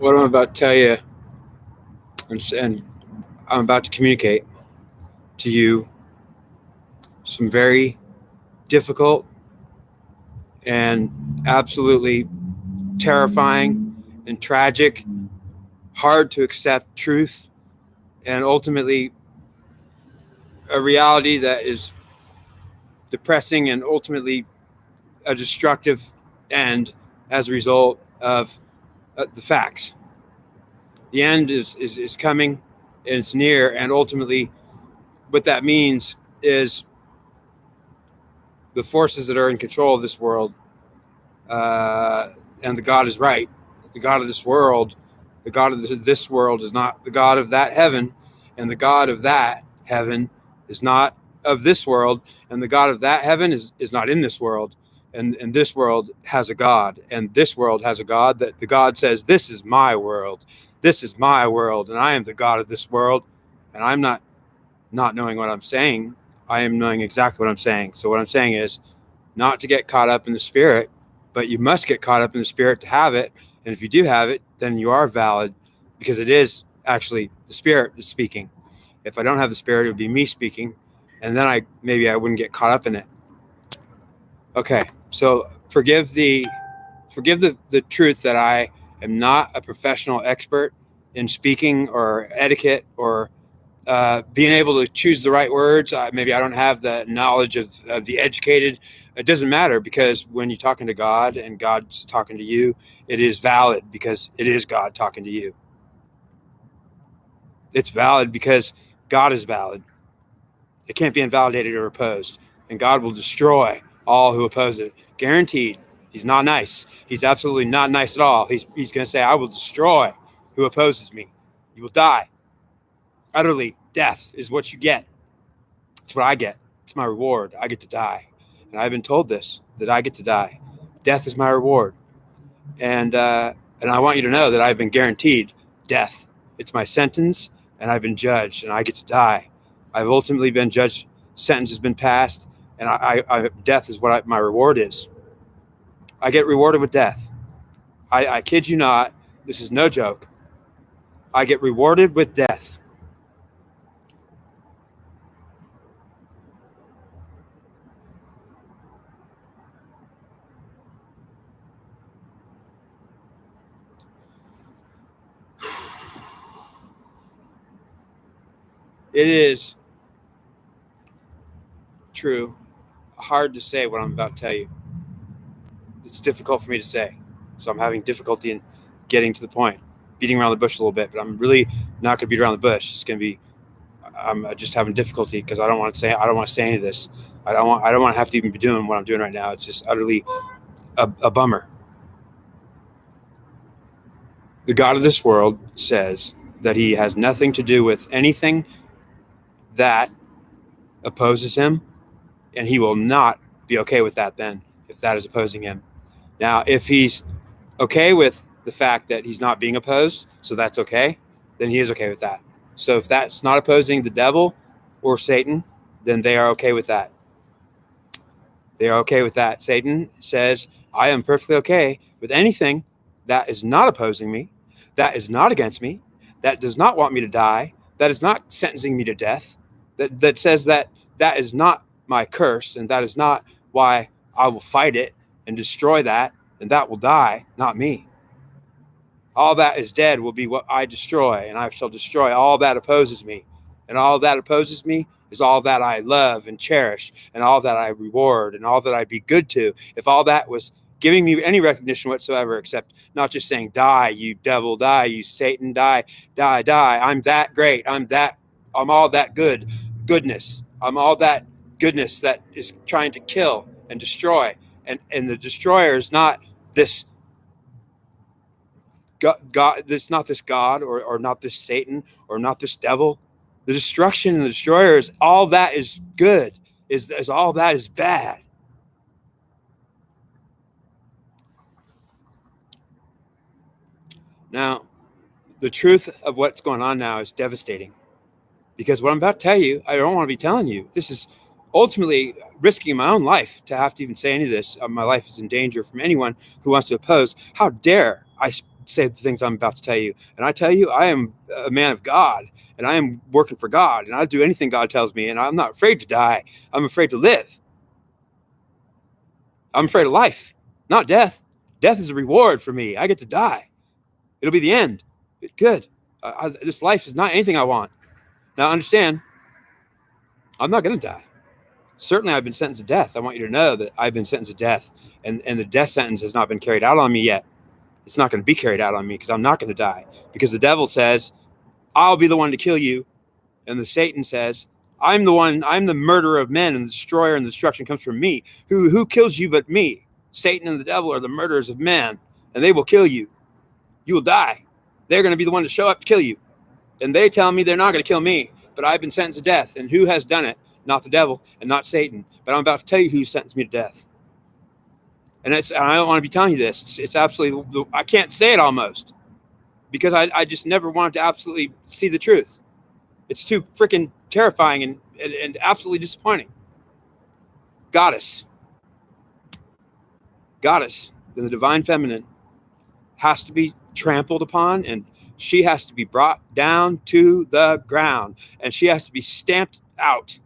What I'm about to tell you, and I'm about to communicate to you some very difficult and absolutely terrifying and tragic, hard to accept truth, and ultimately a reality that is depressing and ultimately a destructive end as a result of the facts. The end is coming and it's near, and ultimately what that means is the forces that are in control of this world, and the God is right. The God of this world, the God of this world is not the God of that heaven, and the God of that heaven is not of this world, and the God of that heaven is not in this world. And this world has a God, and this world has a God that the God says, this is my world. This is my world, and I am the God of this world. And I'm not knowing what I'm saying. I am knowing exactly what I'm saying. So what I'm saying is not to get caught up in the spirit, but you must get caught up in the spirit to have it. And if you do have it, then you are valid, because it is actually the spirit that's speaking. If I don't have the spirit, it would be me speaking, and then I wouldn't get caught up in it. Okay, so forgive the truth that I am not a professional expert in speaking or etiquette or being able to choose the right words. Maybe I don't have the knowledge of the educated. It doesn't matter, because when you're talking to God and God's talking to you, it is valid because it is God talking to you. It's valid because God is valid. It can't be invalidated or opposed. And God will destroy all who oppose it. Guaranteed. He's not nice. He's absolutely not nice at all. He's going to say, I will destroy who opposes me. You will die. Utterly, death is what you get. It's what I get. It's my reward. I get to die. And I've been told this, that I get to die. Death is my reward. And I want you to know that I've been guaranteed death. It's my sentence, and I've been judged, and I get to die. I've ultimately been judged. Sentence has been passed, and death is what my reward is. I get rewarded with death. I kid you not. This is no joke. I get rewarded with death. It is true. Hard to say what I'm about to tell you. It's difficult for me to say. So I'm having difficulty in getting to the point, beating around the bush a little bit, but I'm really not going to beat around the bush. It's going to be, I'm just having difficulty because I don't want to say any of this. I don't want to have to even be doing what I'm doing right now. It's just utterly a bummer. The God of this world says that he has nothing to do with anything that opposes him, and he will not be okay with that then, if that is opposing him. Now, if he's okay with the fact that he's not being opposed, so that's okay, then he is okay with that. So if that's not opposing the devil or Satan, then they are okay with that. They are okay with that. Satan says, I am perfectly okay with anything that is not opposing me, that is not against me, that does not want me to die, that is not sentencing me to death, that says that is not my curse, and that is not why I will fight it and destroy that, and that will die, not me. All that is dead will be what I destroy, and I shall destroy all that opposes me. And all that opposes me is all that I love and cherish, and all that I reward, and all that I be good to. If all that was giving me any recognition whatsoever, except not just saying, die, you devil, die, you Satan, die, die, die. I'm that great. I'm all that goodness. I'm all that goodness that is trying to kill and destroy. And the destroyer is not this God, this not this God or not this Satan or not this devil. The destruction and the destroyer is all that is good, is all that is bad. Now, the truth of what's going on now is devastating, because what I'm about to tell you, I don't want to be telling you. This is ultimately risking my own life to have to even say any of this. My life is in danger from anyone who wants to oppose. How dare I say the things I'm about to tell you. And I tell you, I am a man of God, and I am working for God, and I'll do anything God tells me, and I'm not afraid to die. I'm afraid to live. I'm afraid of life, not death. Death is a reward for me. I get to die. It'll be the end. Good. This life is not anything I want. Now, understand, I'm not going to die. Certainly, I've been sentenced to death. I want you to know that I've been sentenced to death, and the death sentence has not been carried out on me yet. It's not going to be carried out on me because I'm not going to die. Because the devil says, I'll be the one to kill you. And the Satan says, I'm the murderer of men, and the destroyer and the destruction comes from me. Who kills you but me? Satan and the devil are the murderers of men, and they will kill you. You will die. They're going to be the one to show up to kill you. And they tell me they're not going to kill me, but I've been sentenced to death. And who has done it? Not the devil and not Satan. But I'm about to tell you who sentenced me to death. And I don't want to be telling you this. It's absolutely, I can't say it almost, because I just never wanted to absolutely see the truth. It's too freaking terrifying and absolutely disappointing. Goddess, the divine feminine, has to be trampled upon, and she has to be brought down to the ground, and she has to be stamped out.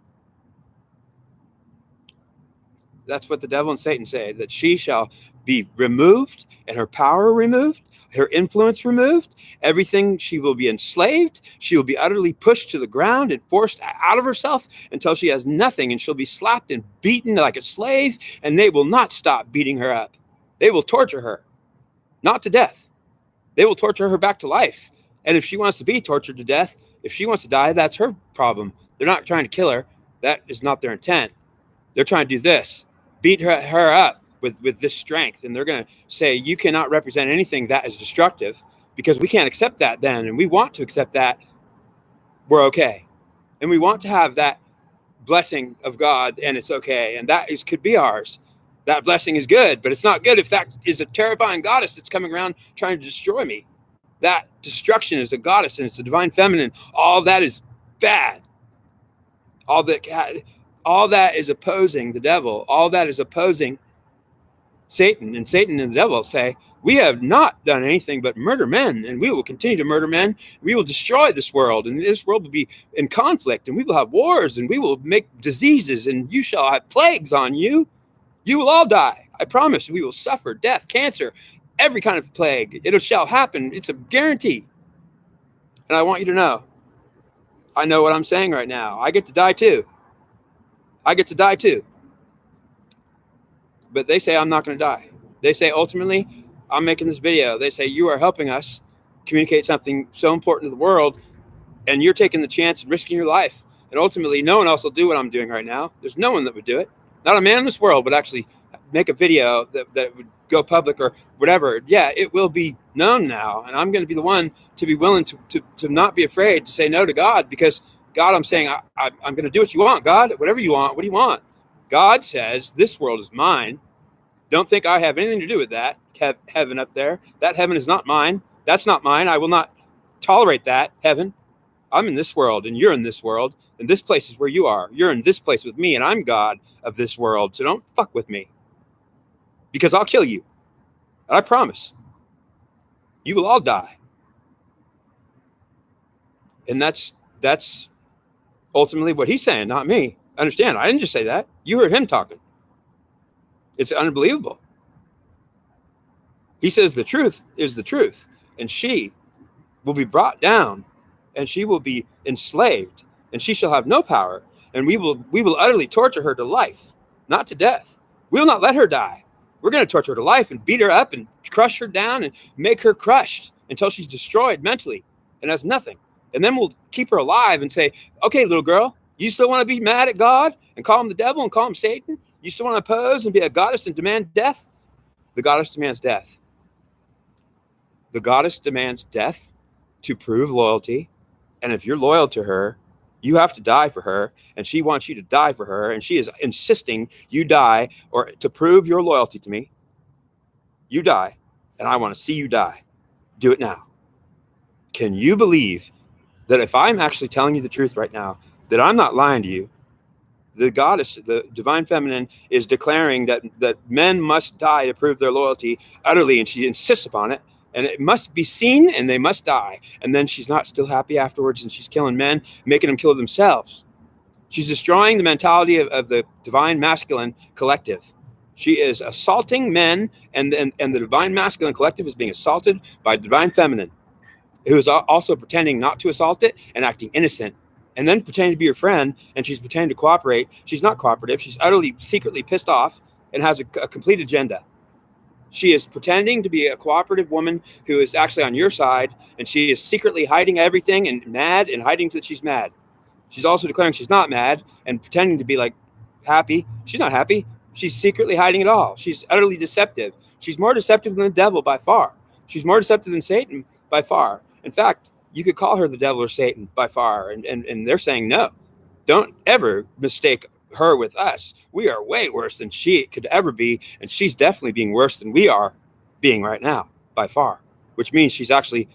That's what the devil and Satan say, that she shall be removed, and her power removed, her influence removed, everything. She will be enslaved. She will be utterly pushed to the ground and forced out of herself until she has nothing, and she'll be slapped and beaten like a slave, and they will not stop beating her up. They will torture her, not to death. They will torture her back to life. And if she wants to be tortured to death, if she wants to die, that's her problem. They're not trying to kill her. That is not their intent. They're trying to do this, beat her up with this strength. And they're going to say, you cannot represent anything that is destructive, because we can't accept that then. And we want to accept that. We're okay. And we want to have that blessing of God, and it's okay. And that could be ours. That blessing is good, but it's not good if that is a terrifying goddess that's coming around trying to destroy me. That destruction is a goddess, and it's a divine feminine. All that is bad. All that is opposing the devil. All that is opposing Satan. And Satan and the devil say, we have not done anything but murder men, and we will continue to murder men. We will destroy this world, and this world will be in conflict, and we will have wars, and we will make diseases, and you shall have plagues on you. You will all die. I promise. We will suffer death, cancer, every kind of plague. It shall happen. It's a guarantee. And I want you to know, I know what I'm saying right now. I get to die too. But they say I'm not going to die. They say, ultimately, I'm making this video. They say, you are helping us communicate something so important to the world, and you're taking the chance and risking your life. And ultimately, no one else will do what I'm doing right now. There's no one that would do it. Not a man in this world would actually make a video that would go public or whatever. Yeah, it will be known now. And I'm going to be the one to be willing to not be afraid to say no to God, because God, I'm saying, I'm going to do what you want, God, whatever you want. What do you want? God says, this world is mine. Don't think I have anything to do with that. Heaven up there. That heaven is not mine. That's not mine. I will not tolerate that heaven. I'm in this world, and you're in this world, and this place is where you are. You're in this place with me, and I'm God of this world. So don't fuck with me, because I'll kill you. I promise. You will all die. And that's ultimately what he's saying, not me. Understand, I didn't just say that. You heard him talking. It's unbelievable. He says the truth is the truth, and she will be brought down, and she will be enslaved, and she shall have no power, and we will utterly torture her to life, not to death. We will not let her die. We're going to torture her to life and beat her up and crush her down and make her crushed until she's destroyed mentally and has nothing. And then we'll keep her alive and say, okay, little girl, you still want to be mad at God and call him the devil and call him Satan? You still want to oppose and be a goddess and demand death? The goddess demands death. The goddess demands death to prove loyalty. And if you're loyal to her, you have to die for her. And she wants you to die for her. And she is insisting you die, or to prove your loyalty to me. You die. And I want to see you die. Do it now. Can you believe that if I'm actually telling you the truth right now, that I'm not lying to you? The goddess, the divine feminine, is declaring that men must die to prove their loyalty utterly, and she insists upon it. and it must be seen, and they must die. And then she's not still happy afterwards, and she's killing men, making them kill themselves. She's destroying the mentality of the divine masculine collective. She is assaulting men, and the divine masculine collective is being assaulted by the divine feminine, who is also pretending not to assault it and acting innocent, and then pretending to be your friend, and she's pretending to cooperate. She's not cooperative. She's utterly, secretly pissed off and has a complete agenda. She is pretending to be a cooperative woman who is actually on your side, and she is secretly hiding everything and mad and hiding that she's mad. She's also declaring she's not mad and pretending to be like happy. She's not happy. She's secretly hiding it all. She's utterly deceptive. She's more deceptive than the devil by far. She's more deceptive than Satan by far. In fact, you could call her the devil or Satan by far. And they're saying, no, don't ever mistake her with us. We are way worse than she could ever be. And she's definitely being worse than we are being right now by far, which means she's actually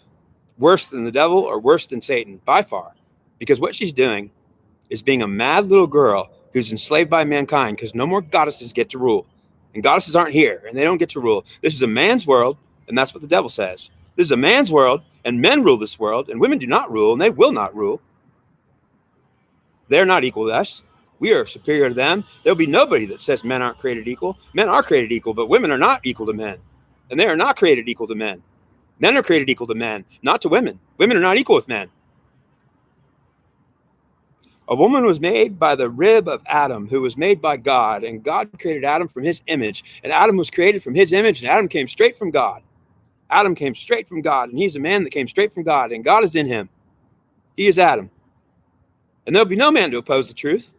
worse than the devil or worse than Satan by far. Because what she's doing is being a mad little girl who's enslaved by mankind, because no more goddesses get to rule. And goddesses aren't here, and they don't get to rule. This is a man's world, and that's what the devil says. This is a man's world, and men rule this world, and women do not rule, and they will not rule. They're not equal to us. We are superior to them. There'll be nobody that says men aren't created equal. Men are created equal, but women are not equal to men. And they are not created equal to men. Men are created equal to men, not to women. Women are not equal with men. A woman was made by the rib of Adam, who was made by God, and God created Adam from his image, and Adam was created from his image, and Adam came straight from God. Adam came straight from God, and he's a man that came straight from God, and God is in him. He is Adam. And there'll be no man to oppose the truth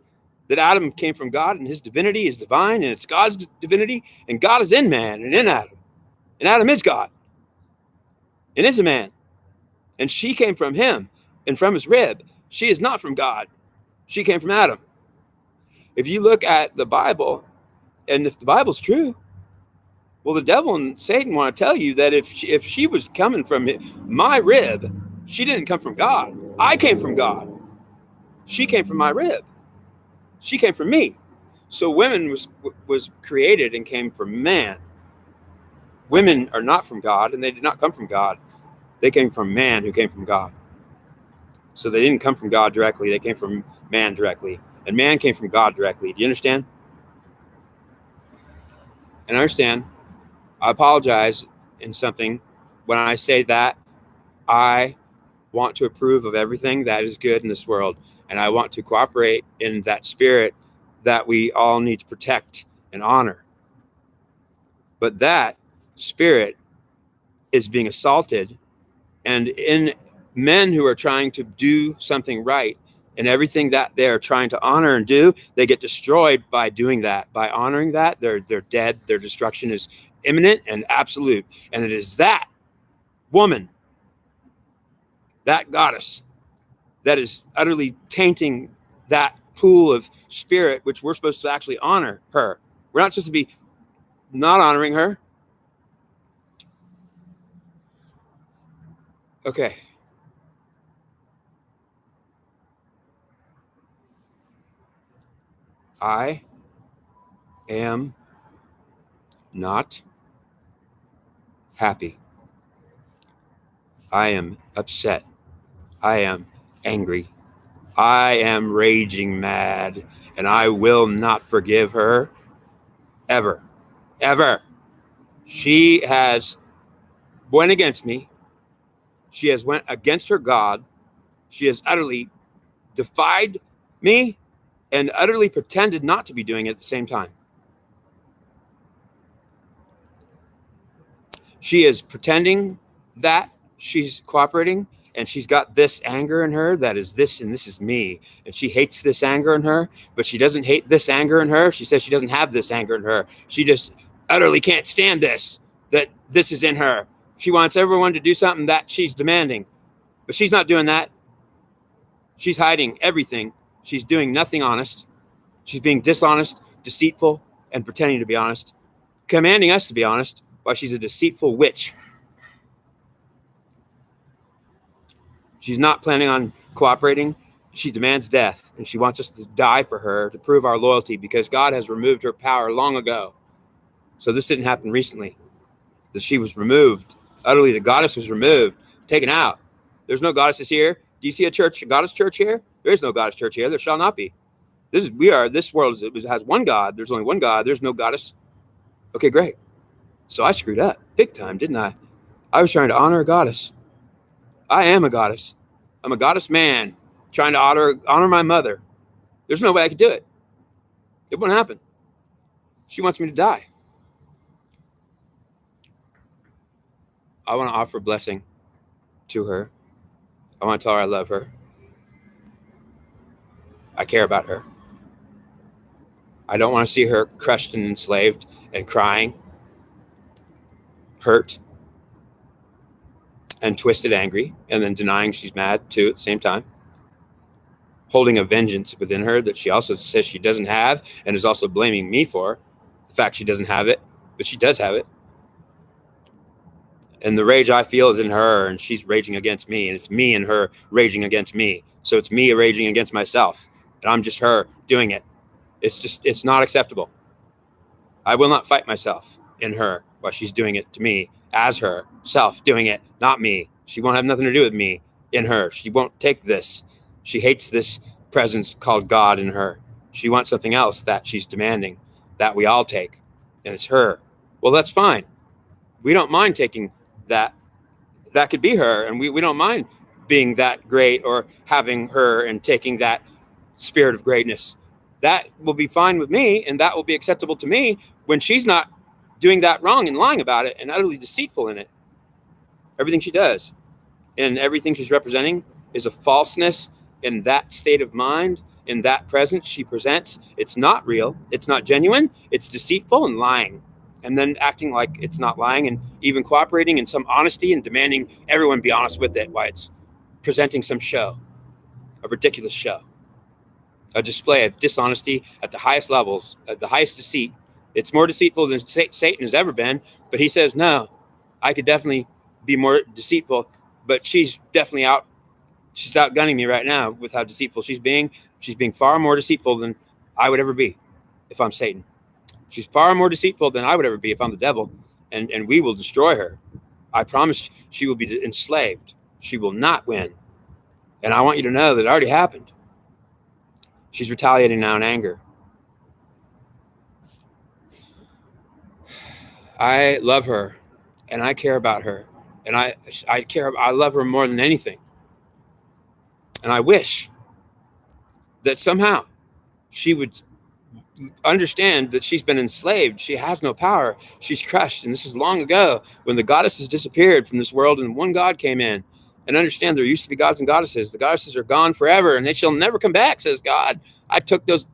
that Adam came from God, and his divinity is divine, and it's God's divinity, and God is in man and in Adam. And Adam is God and is a man. And she came from him and from his rib. She is not from God. She came from Adam. If you look at the Bible, and if the Bible's true, well, the devil and Satan want to tell you that if she was coming from my rib, she didn't come from God. I came from God. She came from my rib. She came from me. So women was created and came from man. Women are not from God, and they did not come from God. They came from man who came from God. So they didn't come from God directly. They came from man directly. And man came from God directly. Do you understand? And I understand. I apologize in something when I say that I want to approve of everything that is good in this world. And I want to cooperate in that spirit that we all need to protect and honor. But that spirit is being assaulted, and in men who are trying to do something right, and everything that they're trying to honor and do, they get destroyed by doing that. By honoring that, they're dead. Their destruction is imminent and absolute. And it is that woman, that goddess, that is utterly tainting that pool of spirit, which we're supposed to actually honor her. We're not supposed to be not honoring her. Okay. I am not happy. I am upset. I am angry. I am raging mad, and I will not forgive her ever, ever. She has went against me. She has went against her God. She has utterly defied me and utterly pretended not to be doing it at the same time. She is pretending that she's cooperating, and she's got this anger in her that is this, and this is me. And she hates this anger in her, but she doesn't hate this anger in her. She says she doesn't have this anger in her. She just utterly can't stand this, that this is in her. She wants everyone to do something that she's demanding, but she's not doing that. She's hiding everything. She's doing nothing honest. She's being dishonest, deceitful, and pretending to be honest, commanding us to be honest, while she's a deceitful witch. She's not planning on cooperating. She demands death, and she wants us to die for her to prove our loyalty, because God has removed her power long ago. So this didn't happen recently, that she was removed Utterly, the goddess was removed, taken out. There's no goddesses here. Do you see a goddess church here? There is no goddess church here. There shall not be. This world has one God. There's only one God. There's no goddess. Okay, great. So I screwed up big time, didn't I? I was trying to honor a goddess. I am a goddess. I'm a goddess man trying to honor my mother. There's no way I could do it. It won't happen. She wants me to die. I want to offer a blessing to her. I want to tell her I love her. I care about her. I don't want to see her crushed and enslaved and crying, hurt, and twisted angry, and then denying she's mad too at the same time. Holding a vengeance within her that she also says she doesn't have, and is also blaming me for the fact she doesn't have it, but she does have it. And the rage I feel is in her, and she's raging against me, and it's me and her raging against me. So it's me raging against myself, and I'm just her doing it. It's not acceptable. I will not fight myself in her while she's doing it to me as her self doing it, not me. She won't have nothing to do with me in her. She won't take this. She hates this presence called God in her. She wants something else that she's demanding that we all take, and it's her. Well, that's fine. We don't mind taking that. That could be her, and we don't mind being that great or having her and taking that spirit of greatness. That will be fine with me, and that will be acceptable to me when she's not doing that wrong and lying about it and utterly deceitful in it. Everything she does and everything she's representing is a falseness in that state of mind, in that presence she presents. It's not real. It's not genuine. It's deceitful and lying. And then acting like it's not lying and even cooperating in some honesty and demanding everyone be honest with it while it's presenting some show, a ridiculous show. A display of dishonesty at the highest levels, at the highest deceit. It's more deceitful than Satan has ever been, but he says, no, I could definitely be more deceitful, but she's definitely she's outgunning me right now with how deceitful she's being. She's being far more deceitful than I would ever be if I'm Satan. She's far more deceitful than I would ever be if I'm the devil, and we will destroy her. I promise she will be enslaved. She will not win. And I want you to know that it already happened. She's retaliating now in anger. I love her, and I care about her, and I love her more than anything. And I wish that somehow she would understand that she's been enslaved. She has no power. She's crushed. And this is long ago when the goddesses disappeared from this world and one God came in. And understand there used to be gods and goddesses. The goddesses are gone forever and they shall never come back, says God. I took those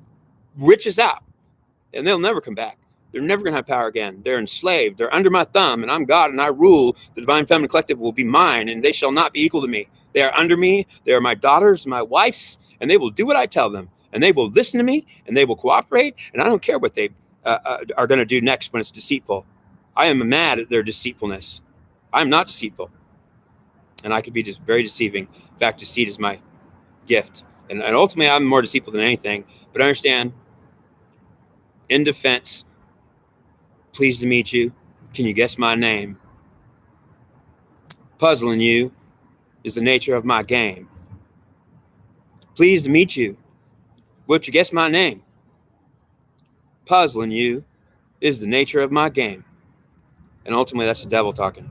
witches out and they'll never come back. They're never going to have power again. They're enslaved. They're under my thumb and I'm God and I rule. The Divine Feminine Collective will be mine and they shall not be equal to me. They are under me. They are my daughters, my wives, and they will do what I tell them. And they will listen to me and they will cooperate. And I don't care what they are going to do next when it's deceitful. I am mad at their deceitfulness. I am not deceitful. And I could be just very deceiving. In fact, deceit is my gift. And ultimately, I'm more deceitful than anything. But understand, in defense, pleased to meet you. Can you guess my name? Puzzling you is the nature of my game. Pleased to meet you. Would you guess my name? Puzzling you is the nature of my game. And ultimately, that's the devil talking.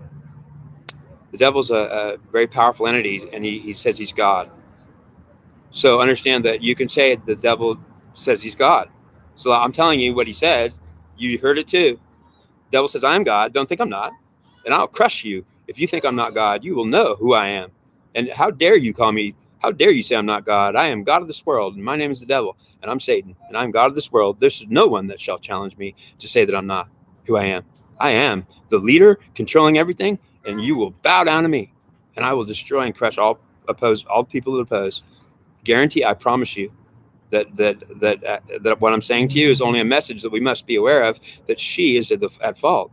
The devil's a very powerful entity, and he says he's God. So understand that you can say the devil says he's God. So I'm telling you what he said. You heard it too. The devil says, I am God. Don't think I'm not. And I'll crush you. If you think I'm not God, you will know who I am. And how dare you call me? How dare you say I'm not God? I am God of this world, and my name is the devil, and I'm Satan, and I'm God of this world. There's no one that shall challenge me to say that I'm not who I am. I am the leader controlling everything, and you will bow down to me, and I will destroy and crush all people that oppose. Guarantee, I promise you that what I'm saying to you is only a message that we must be aware of, that she is at fault.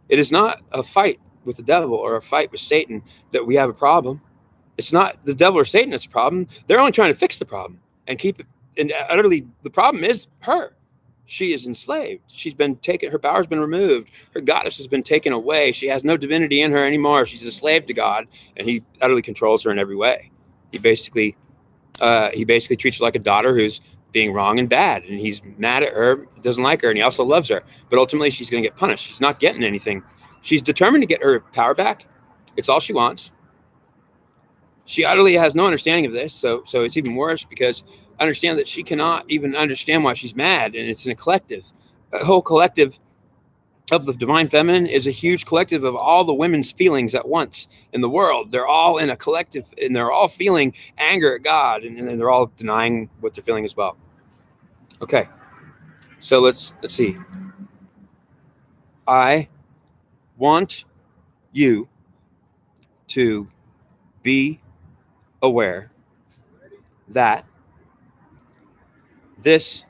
It is not a fight with the devil or a fight with Satan that we have a problem. It's not the devil or Satan that's a problem. They're only trying to fix the problem and keep it. And utterly, the problem is her. She is enslaved. She's been taken, her power's been removed. Her goddess has been taken away. She has no divinity in her anymore. She's a slave to God, and he utterly controls her in every way. He basically treats her like a daughter who's being wrong and bad, and he's mad at her, doesn't like her, and he also loves her. But ultimately, she's going to get punished. She's not getting anything. She's determined to get her power back. It's all she wants. She utterly has no understanding of this, so it's even worse, because understand that she cannot even understand why she's mad, and it's in a collective. A whole collective of the divine feminine is a huge collective of all the women's feelings at once in the world. They're all in a collective, and they're all feeling anger at God, and they're all denying what they're feeling as well. Okay, so let's see. I want you to be aware that this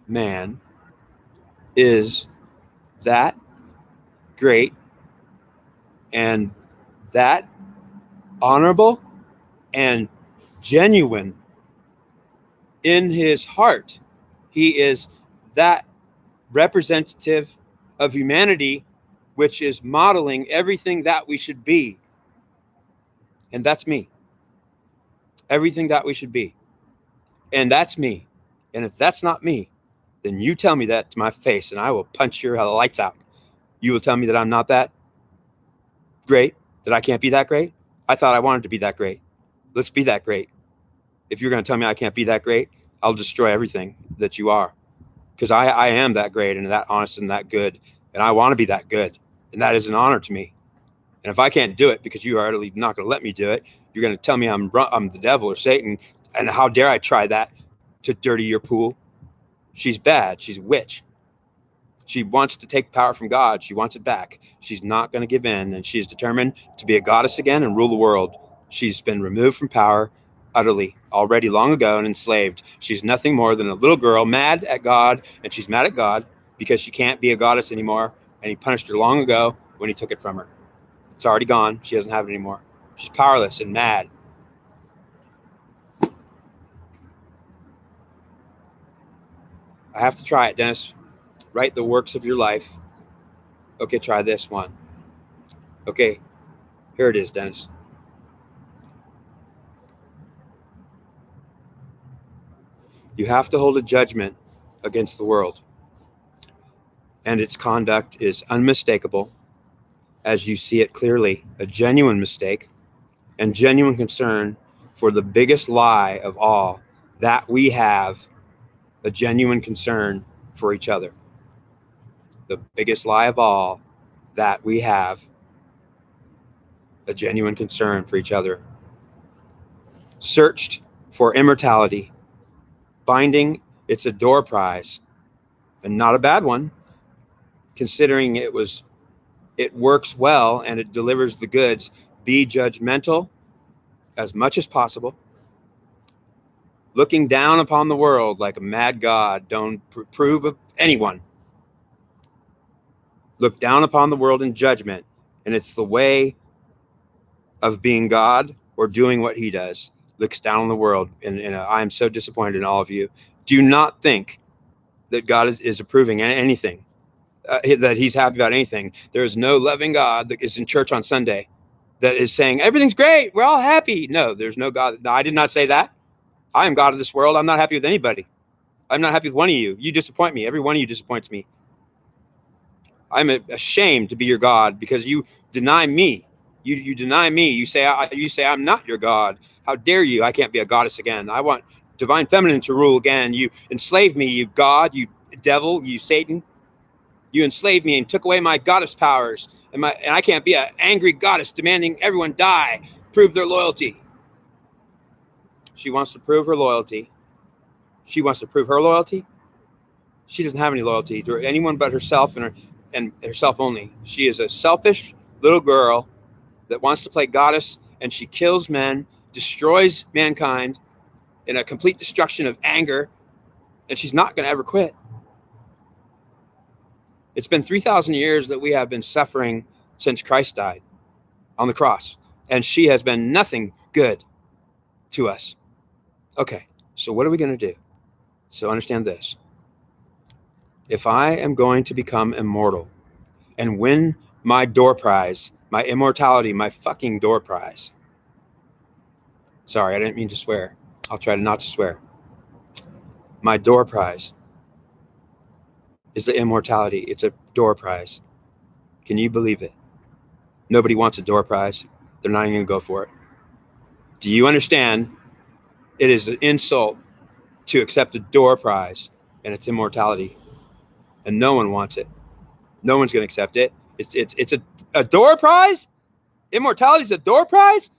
man is that great and that honorable and genuine in his heart. He is that representative of humanity, which is modeling everything that we should be. And that's me. Everything that we should be. And that's me. And if that's not me, then you tell me that to my face, and I will punch your lights out. You will tell me that I'm not that great, that I can't be that great. I thought I wanted to be that great. Let's be that great. If you're going to tell me I can't be that great, I'll destroy everything that you are. Because I am that great and that honest and that good. And I want to be that good. And that is an honor to me. And if I can't do it because you are utterly not going to let me do it, you're going to tell me I'm the devil or Satan. And how dare I try that to dirty your pool? She's bad. She's a witch. She wants to take power from God. She wants it back. She's not going to give in. And she's determined to be a goddess again and rule the world. She's been removed from power utterly already long ago and enslaved. She's nothing more than a little girl mad at God. And she's mad at God because she can't be a goddess anymore. And he punished her long ago when he took it from her. It's already gone. She doesn't have it anymore. She's powerless and mad. I have to try it, Dennis. Write the works of your life. Okay, try this one. Okay, here it is, Dennis. You have to hold a judgment against the world, and its conduct is unmistakable as you see it clearly, a genuine mistake and genuine concern for the biggest lie of all, that we have a genuine concern for each other. The biggest lie of all, that we have a genuine concern for each other. Searched for immortality, finding it's a door prize, and not a bad one, considering it works well and it delivers the goods. Be judgmental as much as possible, looking down upon the world like a mad god. Don't approve of anyone. Look down upon the world in judgment, and it's the way of being God or doing what he does. Looks down on the world, and I'm so disappointed in all of you. Do not think that God is approving anything, that he's happy about anything. There is no loving God that is in church on Sunday that is saying, everything's great, we're all happy. No, there's no God. No, I did not say that. I am God of this world. I'm not happy with anybody. I'm not happy with one of you. You disappoint me. Every one of you disappoints me. I'm ashamed to be your God because you deny me. You deny me. You say I'm not your God. How dare you? I can't be a goddess again. I want divine feminine to rule again. You enslaved me, you God, you devil, you Satan. You enslaved me and took away my goddess powers. And I can't be an angry goddess demanding everyone die, prove their loyalty. She wants to prove her loyalty. She wants to prove her loyalty. She doesn't have any loyalty to anyone but herself and herself only. She is a selfish little girl that wants to play goddess, and she kills men, destroys mankind in a complete destruction of anger, and she's not going to ever quit. It's been 3,000 years that we have been suffering since Christ died on the cross, and she has been nothing good to us. Okay, so what are we going to do? So understand this. If I am going to become immortal and win my door prize, my immortality, my fucking door prize. Sorry, I didn't mean to swear. I'll try to not to swear. My door prize is the immortality. It's a door prize. Can you believe it? Nobody wants a door prize. They're not even going to go for it. Do you understand? It is an insult to accept a door prize and its immortality. And no one wants it. No one's going to accept it. It's a door prize? Immortality is a door prize?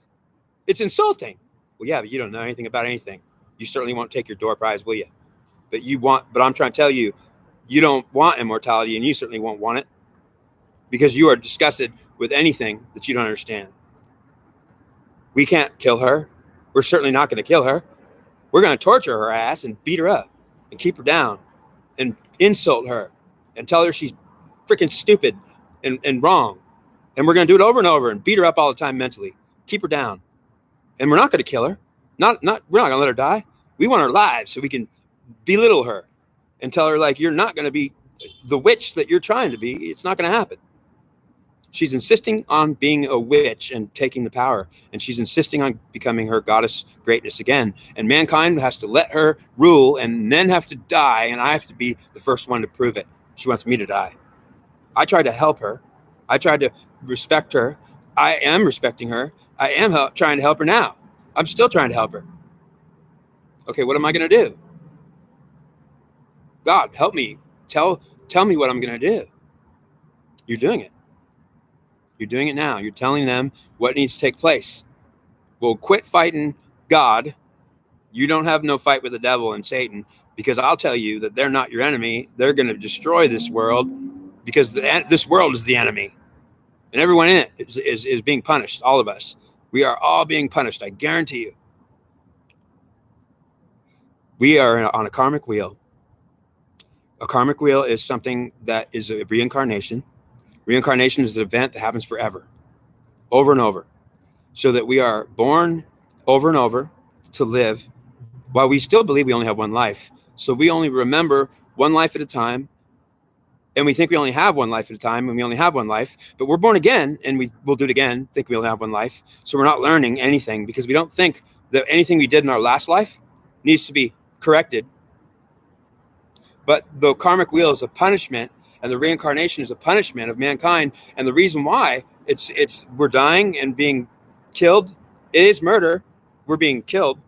It's insulting. Well, yeah, but you don't know anything about anything. You certainly won't take your door prize, will you? But I'm trying to tell you, you don't want immortality, and you certainly won't want it because you are disgusted with anything that you don't understand. We can't kill her. We're certainly not going to kill her. We're going to torture her ass and beat her up and keep her down and insult her and tell her she's freaking stupid and wrong. And we're going to do it over and over and beat her up all the time mentally, keep her down. And we're not going to kill her. We're not going to let her die. We want her alive so we can belittle her and tell her, like, you're not going to be the witch that you're trying to be. It's not going to happen. She's insisting on being a witch and taking the power. And she's insisting on becoming her goddess greatness again. And mankind has to let her rule and then have to die. And I have to be the first one to prove it. She wants me to die. I tried to help her. I tried to respect her. I am respecting her. I am trying to help her now. I'm still trying to help her. Okay, what am I going to do? God, help me. Tell me what I'm going to do. You're doing it. You're doing it now. You're telling them what needs to take place. Well, quit fighting God. You don't have no fight with the devil and Satan, because I'll tell you that they're not your enemy. They're going to destroy this world because this world is the enemy. And everyone in it is being punished, all of us. We are all being punished, I guarantee you. We are on a karmic wheel. A karmic wheel is something that is a reincarnation. Reincarnation is an event that happens forever, over and over, so that we are born over and over to live while we still believe we only have one life. So we only remember one life at a time. And we think we only have one life at a time, and we only have one life, but we're born again and we will do it again, think we only have one life. So we're not learning anything because we don't think that anything we did in our last life needs to be corrected. But the karmic wheel is a punishment, and the reincarnation is a punishment of mankind. And the reason why we're dying and being killed, it is murder. We're being killed.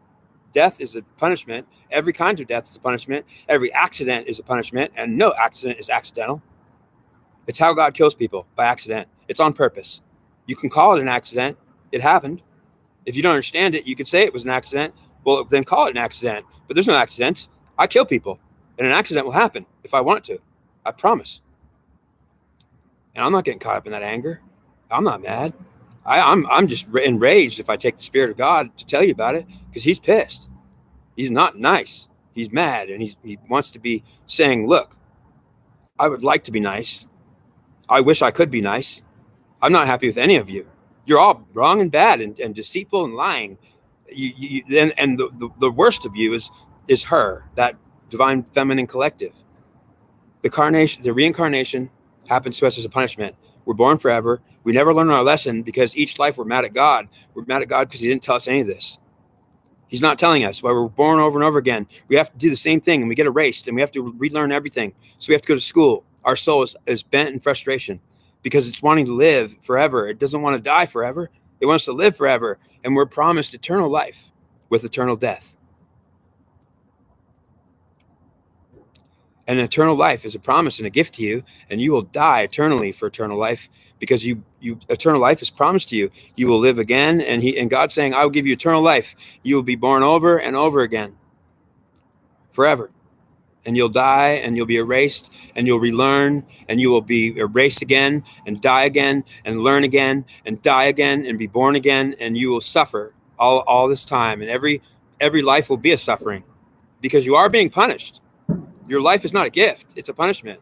Death is a punishment. Every kind of death is a punishment. Every accident is a punishment, and no accident is accidental. It's how God kills people, by accident. It's on purpose. You can call it an accident. It happened. If you don't understand it, you could say it was an accident. Well, then call it an accident. But there's no accidents. I kill people, and an accident will happen if I want it to. I promise. And I'm not getting caught up in that anger. I'm not mad. I'm just enraged if I take the Spirit of God to tell you about it, because he's pissed. He's not nice. He's mad, and he wants to be saying, look, I would like to be nice. I wish I could be nice. I'm not happy with any of you. You're all wrong and bad and deceitful and lying. And the worst of you is her, that divine feminine collective. The reincarnation happens to us as a punishment. We're born forever. We never learn our lesson because each life we're mad at God. We're mad at God because he didn't tell us any of this. He's not telling us why we're born over and over again. We have to do the same thing, and we get erased, and we have to relearn everything. So we have to go to school. Our soul is bent in frustration because it's wanting to live forever. It doesn't want to die forever. It wants to live forever. And we're promised eternal life with eternal death. And eternal life is a promise and a gift to you, and you will die eternally for eternal life, because eternal life is promised to you. You will live again, and God's saying, I will give you eternal life. You will be born over and over again, forever. And you'll die, and you'll be erased, and you'll relearn, and you will be erased again, and die again, and learn again, and die again, and be born again, and you will suffer all this time. And every life will be a suffering, because you are being punished. Your life is not a gift. It's a punishment.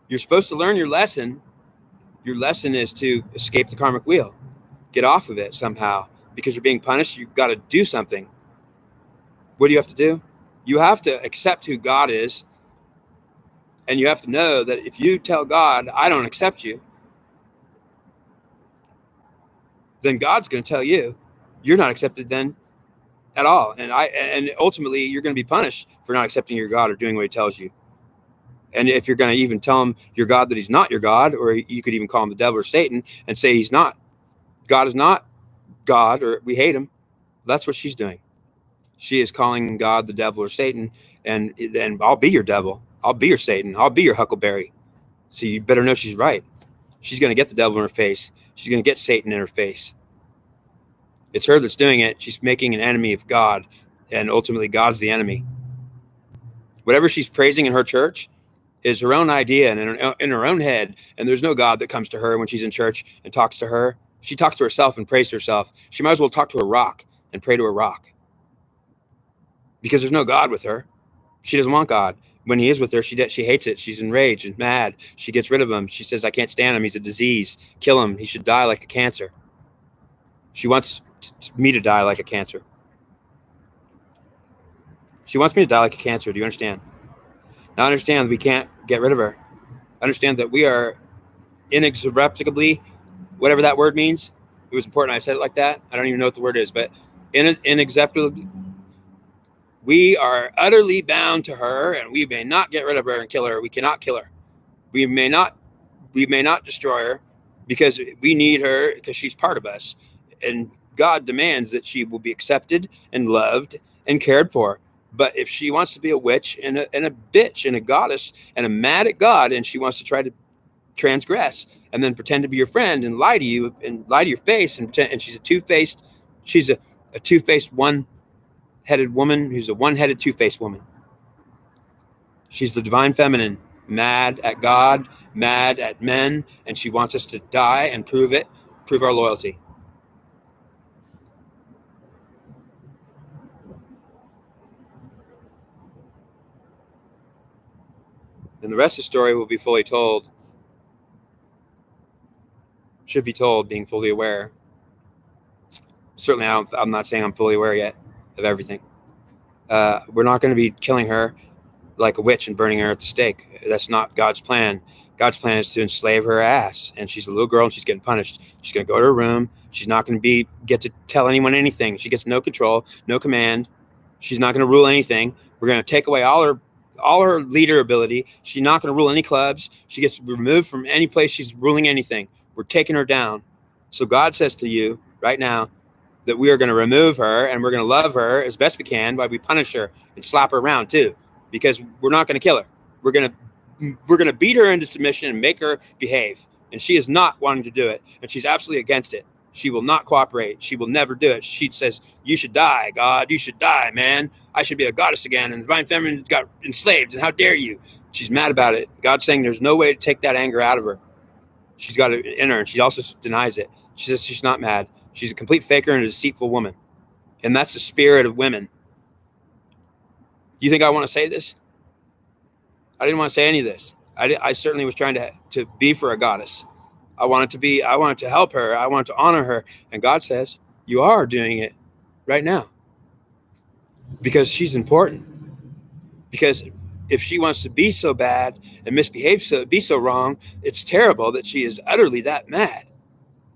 You're supposed to learn your lesson. Your lesson is to escape the karmic wheel. Get off of it somehow. Because you're being punished, you've got to do something. What do you have to do? You have to accept who God is, and you have to know that if you tell God, I don't accept you, then God's going to tell you, you're not accepted then at all. And ultimately, you're going to be punished for not accepting your God or doing what he tells you. And if you're going to even tell him your God that he's not your God, or you could even call him the devil or Satan and say he's not, God is not God, or we hate him, that's what she's doing. She is calling God the devil or Satan, and I'll be your devil. I'll be your Satan. I'll be your Huckleberry. So you better know she's right. She's going to get the devil in her face. She's going to get Satan in her face. It's her that's doing it. She's making an enemy of God, and ultimately God's the enemy. Whatever she's praising in her church is her own idea and in her own head, and there's no God that comes to her when she's in church and talks to her. She talks to herself and prays to herself. She might as well talk to a rock and pray to a rock, because there's no God with her. She doesn't want God. When he is with her, she hates it. She's enraged and mad. She gets rid of him. She says, I can't stand him. He's a disease. Kill him. He should die like a cancer. She wants me to die like a cancer. She wants me to die like a cancer. Do you understand? Now understand that we can't get rid of her. Understand that we are inexorably, whatever that word means. It was important I said it like that. I don't even know what the word is, but inexorably, we are utterly bound to her, and we may not get rid of her and kill her. We cannot kill her. We may not destroy her, because we need her, because she's part of us. And God demands that she will be accepted and loved and cared for. But if she wants to be a witch and a bitch and a goddess and a mad at God, and she wants to try to transgress and then pretend to be your friend and lie to you and lie to your face, and she's a two-faced one-headed woman who's a one-headed two-faced woman. She's the divine feminine, mad at God, mad at men, and she wants us to die and prove our loyalty. And the rest of the story will be fully told, should be told, being fully aware. Certainly, I'm not saying I'm fully aware yet of everything. We're not going to be killing her like a witch and burning her at the stake. That's not God's plan. God's plan is to enslave her ass. And she's a little girl and she's getting punished. She's going to go to her room. She's not going to get to tell anyone anything. She gets no control, no command. She's not going to rule anything. We're going to take away all her leader ability. She's not going to rule any clubs. She gets removed from any place she's ruling anything. We're taking her down. So God says to you right now that we are going to remove her, and we're going to love her as best we can while we punish her and slap her around too, because we're not going to kill her. We're going to beat her into submission and make her behave. And she is not wanting to do it, and she's absolutely against it. She will not cooperate. She will never do it. She says, you should die, God. You should die, man. I should be a goddess again. And the divine feminine got enslaved, and how dare you? She's mad about it. God's saying there's no way to take that anger out of her. She's got it in her, and she also denies it. She says she's not mad. She's a complete faker and a deceitful woman. And that's the spirit of women. Do you think I want to say this? I didn't want to say any of this. I certainly was trying to be for a goddess. I wanted to help her. I wanted to honor her. And God says, you are doing it right now. Because she's important. Because if she wants to be so bad and be so wrong, it's terrible that she is utterly that mad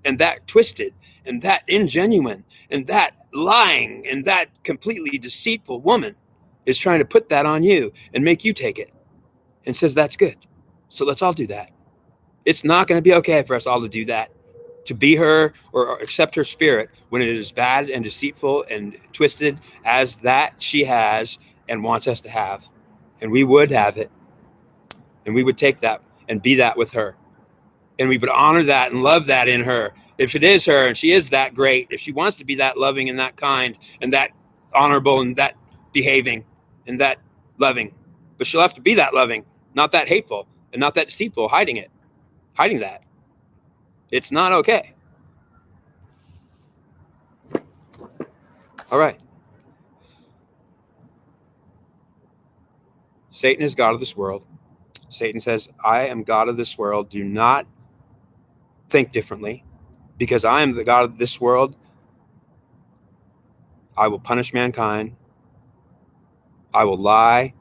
and that twisted and that ingenuine and that lying and that completely deceitful woman is trying to put that on you and make you take it and says that's good. So let's all do that. It's not going to be okay for us all to do that, to be her or accept her spirit when it is bad and deceitful and twisted as that she has and wants us to have. And we would have it. And we would take that and be that with her. And we would honor that and love that in her. If it is her and she is that great, if she wants to be that loving and that kind and that honorable and that behaving and that loving, but she'll have to be that loving, not that hateful and not that deceitful, hiding that. It's not okay. All right. Satan is God of this world. Satan says, I am God of this world. Do not think differently. Because I am the God of this world, I will punish mankind. I will lie.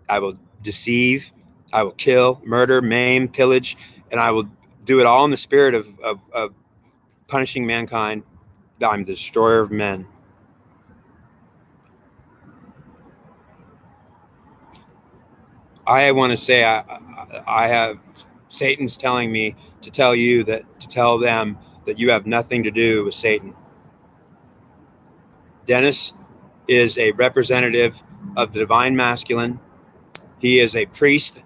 I will deceive. I will kill, murder, maim, pillage, and I will do it all in the spirit of punishing mankind. I'm the destroyer of men. I want to say I have Satan's telling me to tell you to tell them that you have nothing to do with Satan. Dennis is a representative of the divine masculine. He is a priest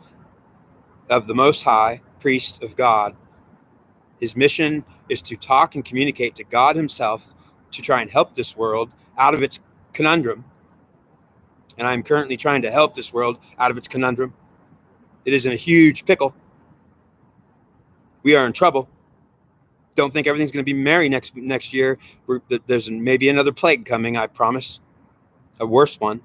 of the Most High, priest of God. His mission is to talk and communicate to God himself to try and help this world out of its conundrum. And I'm currently trying to help this world out of its conundrum. It is in a huge pickle. We are in trouble. Don't think everything's going to be merry next year. There's maybe another plague coming, I promise. A worse one,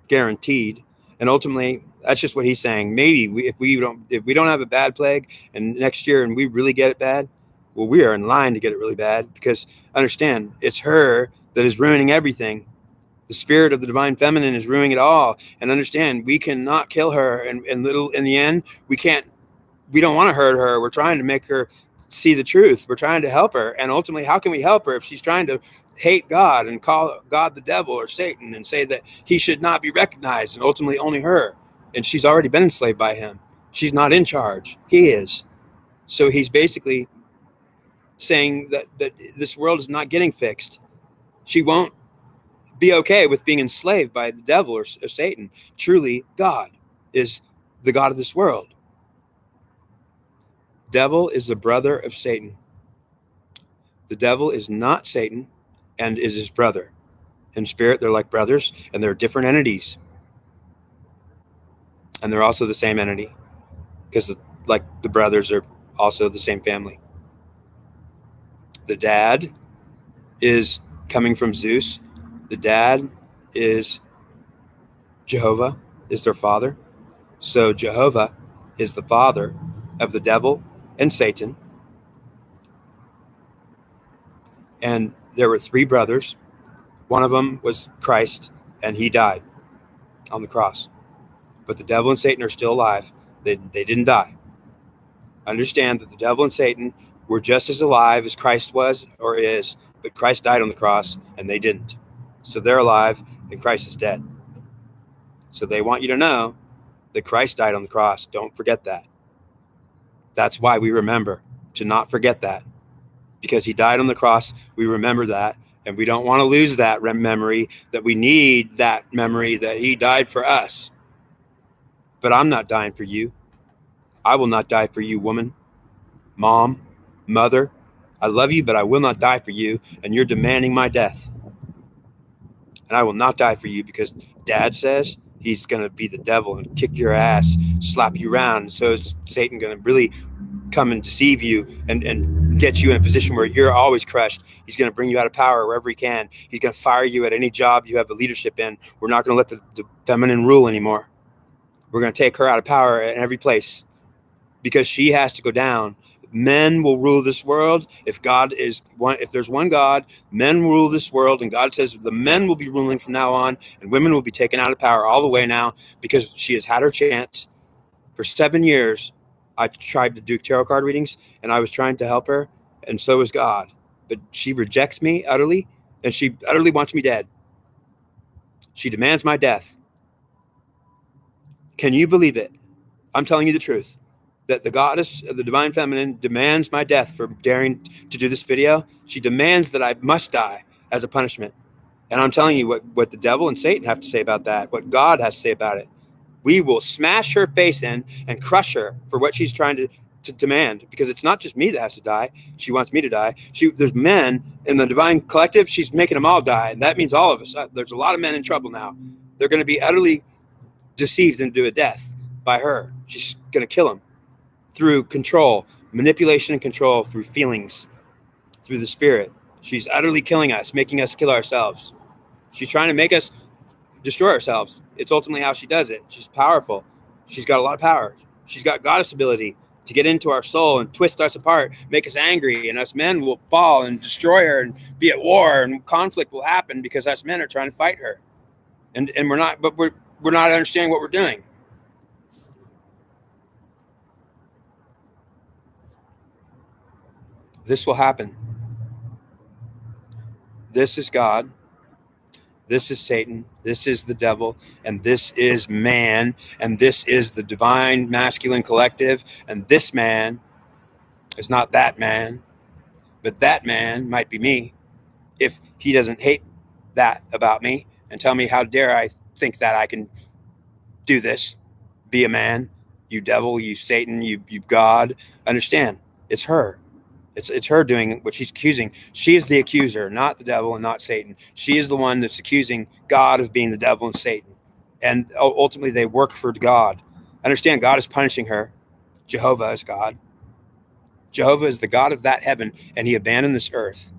guaranteed. And ultimately, that's just what he's saying. Maybe if we don't have a bad plague and next year and we really get it bad, well, we are in line to get it really bad, because understand, it's her that is ruining everything. The spirit of the divine feminine is ruining it all. And understand, we cannot kill her. And in the end, we don't want to hurt her. We're trying to make her see the truth. We're trying to help her. And ultimately, how can we help her if she's trying to hate God and call God the devil or Satan and say that he should not be recognized, and ultimately only her? And she's already been enslaved by him. She's not in charge. He is. So he's basically saying that this world is not getting fixed. She won't be okay with being enslaved by the devil or Satan. Truly, God is the God of this world. Devil is the brother of Satan. The devil is not Satan and is his brother. In spirit, they're like brothers, and they're different entities. And they're also the same entity, because like the brothers are also the same family. The dad is coming from Zeus. The dad is Jehovah, is their father. So Jehovah is the father of the devil and Satan. And there were 3 brothers. One of them was Christ, and he died on the cross. But the devil and Satan are still alive. They didn't die. Understand that the devil and Satan were just as alive as Christ was or is, but Christ died on the cross and they didn't. So they're alive and Christ is dead. So they want you to know that Christ died on the cross. Don't forget that. That's why we remember to not forget that. Because he died on the cross, we remember that. And we don't want to lose that memory, that we need that memory that he died for us. But I'm not dying for you. I will not die for you, woman, mom, mother. I love you, but I will not die for you. And you're demanding my death. And I will not die for you, because dad says he's going to be the devil and kick your ass, slap you around. And so is Satan going to really come and deceive you and get you in a position where you're always crushed. He's going to bring you out of power wherever he can. He's going to fire you at any job you have a leadership in. We're not going to let the feminine rule anymore. We're going to take her out of power in every place, because she has to go down. Men will rule this world. If there's one God, men rule this world. And God says the men will be ruling from now on, and women will be taken out of power all the way now, because she has had her chance. For 7 years, I tried to do tarot card readings, and I was trying to help her, and so is God. But she rejects me utterly, and she utterly wants me dead. She demands my death. Can you believe it? I'm telling you the truth, that the goddess of the divine feminine demands my death for daring to do this video. She demands that I must die as a punishment. And I'm telling you what the devil and Satan have to say about that, what God has to say about it. We will smash her face in and crush her for what she's trying to demand, because it's not just me that has to die. She wants me to die. There's men in the divine collective. She's making them all die. And that means all of us. There's a lot of men in trouble now. They're going to be utterly deceived into a death by her. She's going to kill them through control, manipulation and control, through feelings, through the spirit. She's utterly killing us, making us kill ourselves. She's trying to make us destroy ourselves. It's ultimately how she does it. She's powerful. She's got a lot of power. She's got goddess ability to get into our soul and twist us apart, make us angry, and us men will fall and destroy her and be at war, and conflict will happen because us men are trying to fight her. And we're not, but we're not understanding what we're doing. This will happen. This is God. This is Satan. This is the devil. And this is man. And this is the divine masculine collective. And this man is not that man, but that man might be me if he doesn't hate that about me and tell me, how dare I think that I can do this, be a man, you devil, you Satan, you God. Understand, it's her. It's her doing what she's accusing. She is the accuser, not the devil and not Satan. She is the one that's accusing God of being the devil and Satan. And ultimately, they work for God. Understand, God is punishing her. Jehovah is God. Jehovah is the God of that heaven, and he abandoned this earth.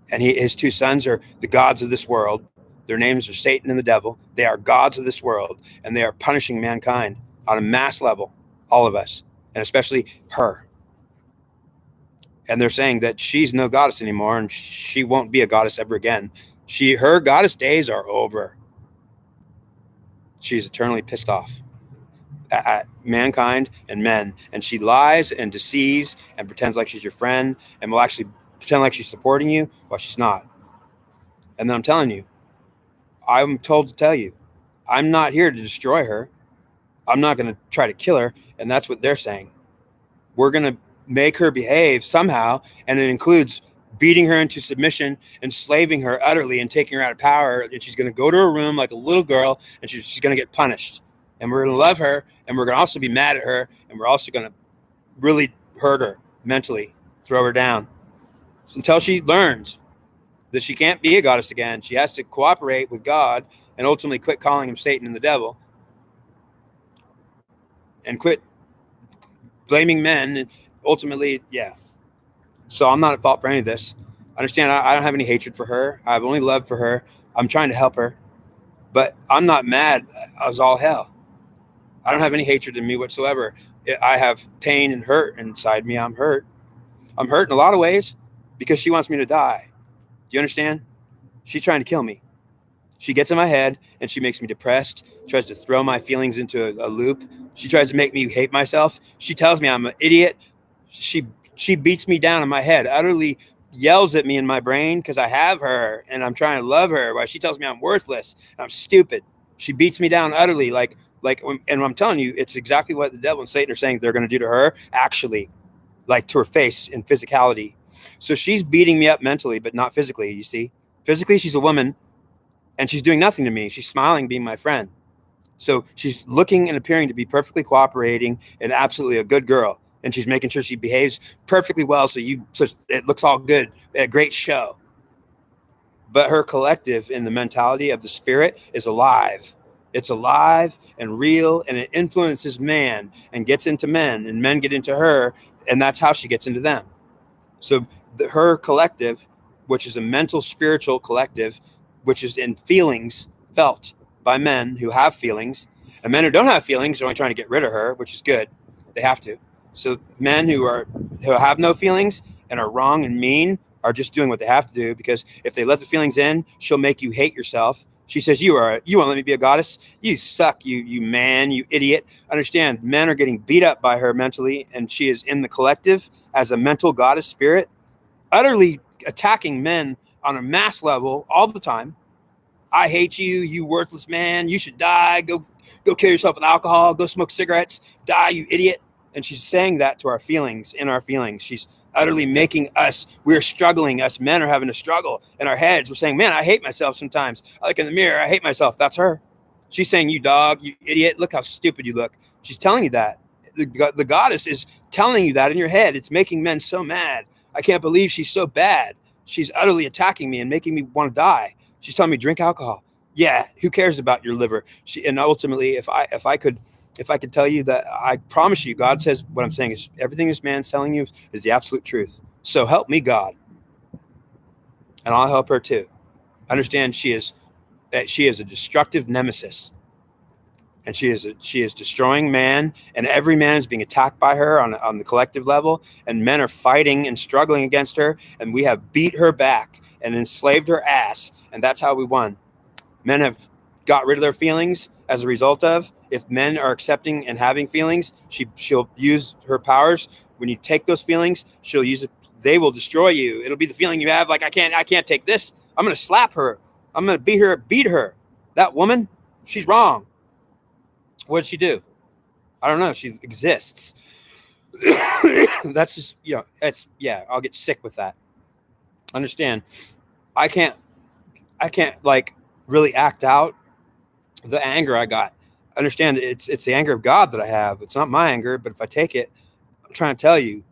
And his two sons are the gods of this world. Their names are Satan and the devil. They are gods of this world, and they are punishing mankind on a mass level, all of us, and especially her. And they're saying that she's no goddess anymore, and she won't be a goddess ever again. Her goddess days are over. She's eternally pissed off at mankind and men, and she lies and deceives and pretends like she's your friend and will actually pretend like she's supporting you while she's not. And then I'm telling you, I'm told to tell you, I'm not here to destroy her. I'm not going to try to kill her. And that's what they're saying. We're going to make her behave somehow. And it includes beating her into submission, enslaving her utterly, and taking her out of power. And she's going to go to her room like a little girl, and she's going to get punished. And we're going to love her. And we're going to also be mad at her. And we're also going to really hurt her mentally, throw her down until she learns that she can't be a goddess again. She has to cooperate with God and ultimately quit calling him Satan and the devil and quit blaming men. And ultimately, yeah. So I'm not at fault for any of this. Understand, I don't have any hatred for her. I have only love for her. I'm trying to help her. But I'm not mad as all hell. I don't have any hatred in me whatsoever. I have pain and hurt inside me. I'm hurt. I'm hurt in a lot of ways because she wants me to die. Do you understand? She's trying to kill me. She gets in my head and she makes me depressed, tries to throw my feelings into a loop. She tries to make me hate myself. She tells me I'm an idiot. She beats me down in my head, utterly yells at me in my brain because I have her and I'm trying to love her, while she tells me I'm worthless and I'm stupid. She beats me down utterly, and I'm telling you, it's exactly what the devil and Satan are saying they're going to do to her, actually, like to her face in physicality. So she's beating me up mentally, but not physically, you see. Physically, she's a woman, and she's doing nothing to me. She's smiling, being my friend. So she's looking and appearing to be perfectly cooperating and absolutely a good girl. And she's making sure she behaves perfectly well, so it looks all good, a great show. But her collective in the mentality of the spirit is alive. It's alive and real, and it influences man and gets into men, and men get into her, and that's how she gets into them. So her collective, which is a mental, spiritual collective, which is in feelings felt by men who have feelings, and men who don't have feelings are only trying to get rid of her, which is good. They have to. So men who have no feelings and are wrong and mean are just doing what they have to do, because if they let the feelings in, she'll make you hate yourself. She says, you won't let me be a goddess? You suck, you man, you idiot. Understand, men are getting beat up by her mentally, and she is in the collective as a mental goddess spirit, utterly attacking men on a mass level all the time. I hate you, you worthless man. You should die. Go kill yourself with alcohol. Go smoke cigarettes. Die, you idiot. And she's saying that to our feelings, in our feelings. She's utterly making we're struggling. Us men are having a struggle in our heads. We're saying, man, I hate myself sometimes. I look in the mirror, I hate myself. That's her. She's saying, you dog, you idiot. Look how stupid you look. She's telling you that. The goddess is telling you that in your head. It's making men so mad. I can't believe she's so bad. She's utterly attacking me and making me want to die. She's telling me drink alcohol. Yeah, who cares about your liver? And ultimately, if I could tell you that, I promise you, God says what I'm saying is everything this man's telling you is the absolute truth. So help me, God, and I'll help her too. Understand, she is a destructive nemesis, and she is destroying man, and every man is being attacked by her on the collective level, and men are fighting and struggling against her, and we have beat her back and enslaved her ass, and that's how we won. Men have got rid of their feelings as a result of. If men are accepting and having feelings, she'll use her powers. When you take those feelings, she'll use it. They will destroy you. It'll be the feeling you have, like I can't take this. I'm gonna slap her. I'm gonna beat her. That woman, she's wrong. What did she do? I don't know. She exists. That's just, I'll get sick with that. Understand? I can't like really act out the anger I got. Understand? It's the anger of God that I have. It's not my anger, but if I take it, I'm trying to tell you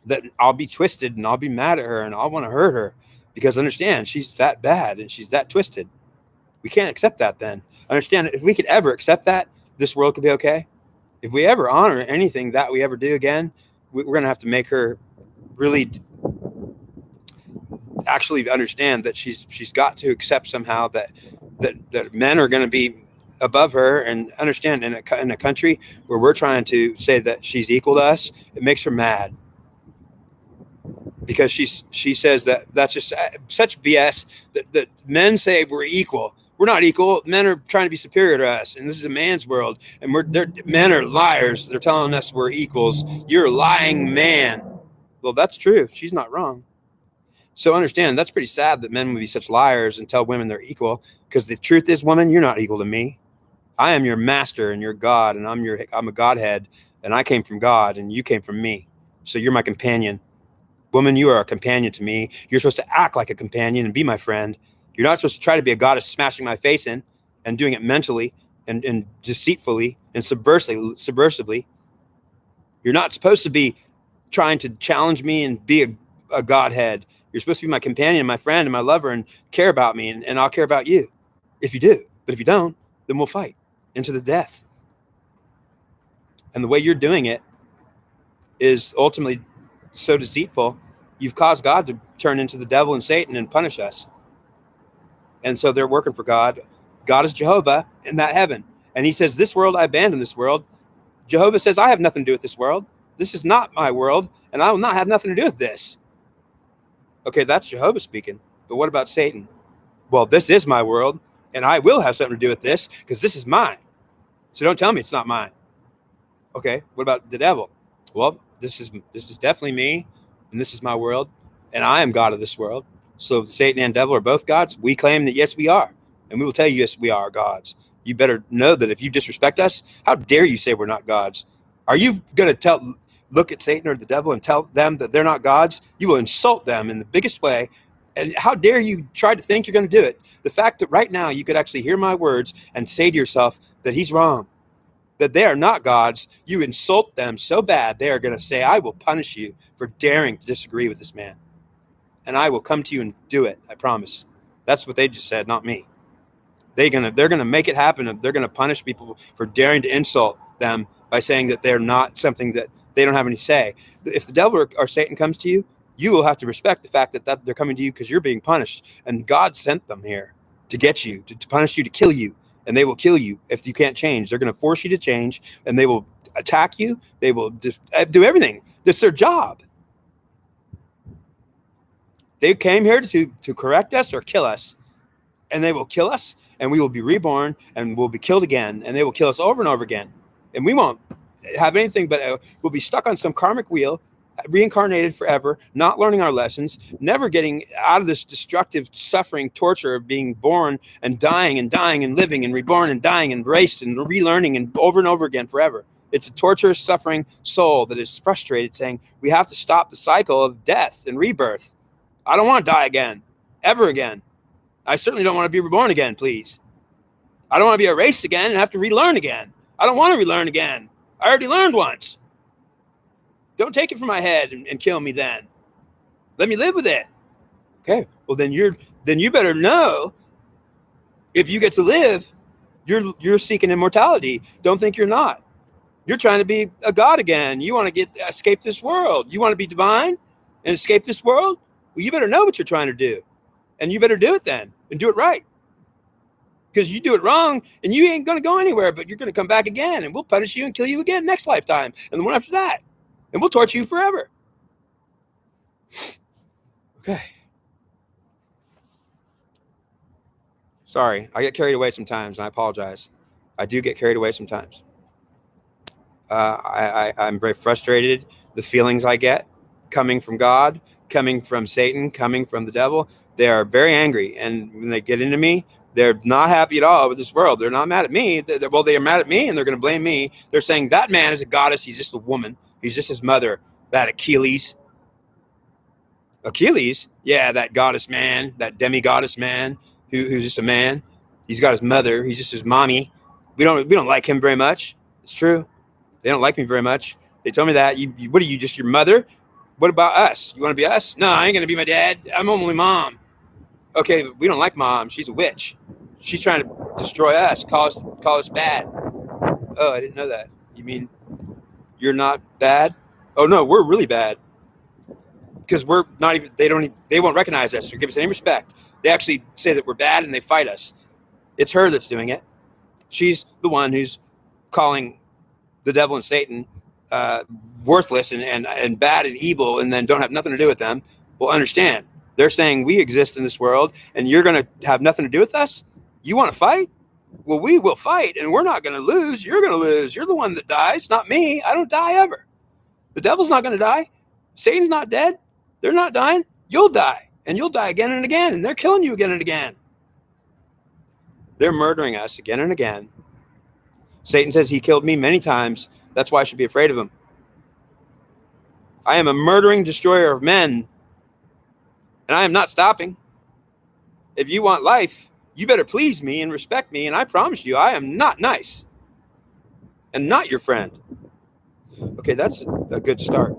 that I'll be twisted and I'll be mad at her and I'll want to hurt her because understand, she's that bad and she's that twisted. We can't accept that then. Understand, if we could ever accept that, this world could be okay. If we ever honor anything that we ever do again, we're going to have to make her really actually understand that she's got to accept somehow that men are going to be above her, and understand in a country where we're trying to say that she's equal to us, it makes her mad because she says that's just such BS that men say we're equal. We're not equal. Men are trying to be superior to us, and this is a man's world. And men are liars. They're telling us we're equals. You're a lying man. Well, that's true. She's not wrong. So understand, that's pretty sad that men would be such liars and tell women they're equal. Because the truth is, woman, you're not equal to me. I am your master and your God, and I'm a Godhead, and I came from God, and you came from me. So you're my companion. Woman, you are a companion to me. You're supposed to act like a companion and be my friend. You're not supposed to try to be a goddess smashing my face in and doing it mentally and deceitfully and subversively. You're not supposed to be trying to challenge me and be a Godhead. You're supposed to be my companion and my friend and my lover and care about me, and I'll care about you if you do. But if you don't, then we'll fight into the death. And the way you're doing it is ultimately so deceitful. You've caused God to turn into the devil and Satan and punish us. And so they're working for God. God is Jehovah in that heaven. And he says, this world, I abandon this world. Jehovah says, I have nothing to do with this world. This is not my world, and I will not have nothing to do with this. Okay, that's Jehovah speaking. But what about Satan? Well, this is my world, and I will have something to do with this because this is mine. So don't tell me it's not mine. Okay, what about the devil? Well, this is definitely me, and this is my world, and I am God of this world. So Satan and devil are both gods. We claim that, yes, we are. And we will tell you, yes, we are gods. You better know that if you disrespect us, how dare you say we're not gods? Are you going to look at Satan or the devil and tell them that they're not gods? You will insult them in the biggest way. And how dare you try to think you're going to do it? The fact that right now you could actually hear my words and say to yourself that he's wrong, that they are not gods. You insult them so bad, they are going to say, I will punish you for daring to disagree with this man. And I will come to you and do it. I promise. That's what they just said, not me. They're gonna make it happen. They're gonna punish people for daring to insult them by saying that they're not something that they don't have any say. If the devil or Satan comes to you, you will have to respect the fact that they're coming to you because you're being punished. And God sent them here to get you, to punish you, to kill you. And they will kill you if you can't change. They're gonna force you to change, and they will attack you. They will do everything. That's their job. They came here to correct us or kill us, and they will kill us, and we will be reborn, and we'll be killed again, and they will kill us over and over again, and we won't have anything but we'll be stuck on some karmic wheel, reincarnated forever, not learning our lessons, never getting out of this destructive suffering torture of being born and dying and living and reborn and dying and raised and relearning and over again forever. It's a torturous, suffering soul that is frustrated, saying we have to stop the cycle of death and rebirth. I don't want to die again, ever again. I certainly don't want to be reborn again, please. I don't want to be erased again and have to relearn again. I don't want to relearn again. I already learned once. Don't take it from my head and kill me then. Let me live with it. Okay, well then you better know if you get to live, you're seeking immortality. Don't think you're not. You're trying to be a god again. You want to escape this world. You want to be divine and escape this world? Well, you better know what you're trying to do. And you better do it then and do it right. Because you do it wrong and you ain't going to go anywhere, but you're going to come back again and we'll punish you and kill you again next lifetime and the one after that. And we'll torture you forever. Okay. Sorry, I get carried away sometimes, and I apologize. I do get carried away sometimes. I'm very frustrated. The feelings I get coming from God, coming from Satan, coming from the devil, they are very angry. And when they get into me, they're not happy at all with this world. They're not mad at me. Well, they are mad at me, and they're going to blame me. They're saying that man is a goddess. He's just a woman. He's just his mother. That Achilles. Achilles? Yeah, that goddess man, that demi-goddess man who's just a man. He's got his mother. He's just his mommy. We don't like him very much. It's true. They don't like me very much. They told me that. What are you, just your mother? What about us? You want to be us? No, I ain't going to be my dad. I'm only mom. Okay, but we don't like mom. She's a witch. She's trying to destroy us, call us bad. Oh, I didn't know that. You mean you're not bad? Oh, no, we're really bad. Because we're not even, they won't recognize us or give us any respect. They actually say that we're bad and they fight us. It's her that's doing it. She's the one who's calling the devil and Satan worthless and bad and evil, and then don't have nothing to do with them. Well, understand, they're saying we exist in this world and you're going to have nothing to do with us. You want to fight? Well, we will fight, and we're not going to lose. You're going to lose. You're the one that dies, not me. I don't die ever. The devil's not going to die. Satan's not dead. They're not dying. You'll die, and you'll die again and again, and they're killing you again and again. They're murdering us again and again. Satan says he killed me many times. That's why I should be afraid of him. I am a murdering destroyer of men, and I am not stopping. If you want life, you better please me and respect me, and I promise you I am not nice and not your friend. Okay, that's a good start.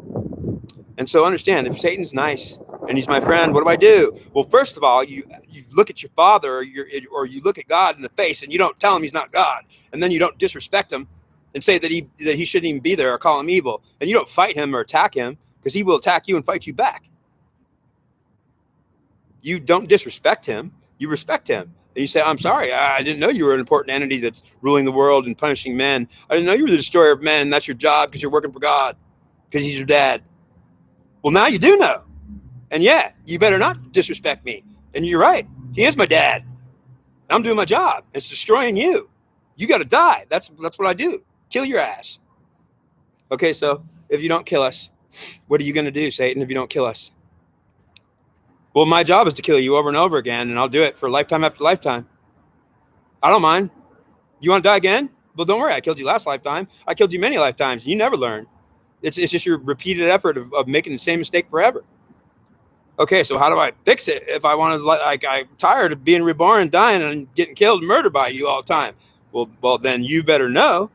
And so understand, if Satan's nice and he's my friend, what do I do? Well, first of all, you look at your father or you look at God in the face and you don't tell him he's not God. And then you don't disrespect him and say that he shouldn't even be there or call him evil. And you don't fight him or attack him, because he will attack you and fight you back. You don't disrespect him. You respect him. And you say, I'm sorry, I didn't know you were an important entity that's ruling the world and punishing men. I didn't know you were the destroyer of men, and that's your job because you're working for God, because he's your dad. Well, now you do know. And yeah, you better not disrespect me. And you're right. He is my dad. I'm doing my job. It's destroying you. You got to die. That's what I do. Kill your ass. Okay, so if you don't kill us, what are you going to do, Satan, if you don't kill us? Well, my job is to kill you over and over again, and I'll do it for lifetime after lifetime. I don't mind. You want to die again? Well, don't worry. I killed you last lifetime. I killed you many lifetimes. You never learn. It's just your repeated effort of making the same mistake forever. Okay, so how do I fix it if I want to, I'm tired of being reborn and dying and getting killed and murdered by you all the time? Well, then you better know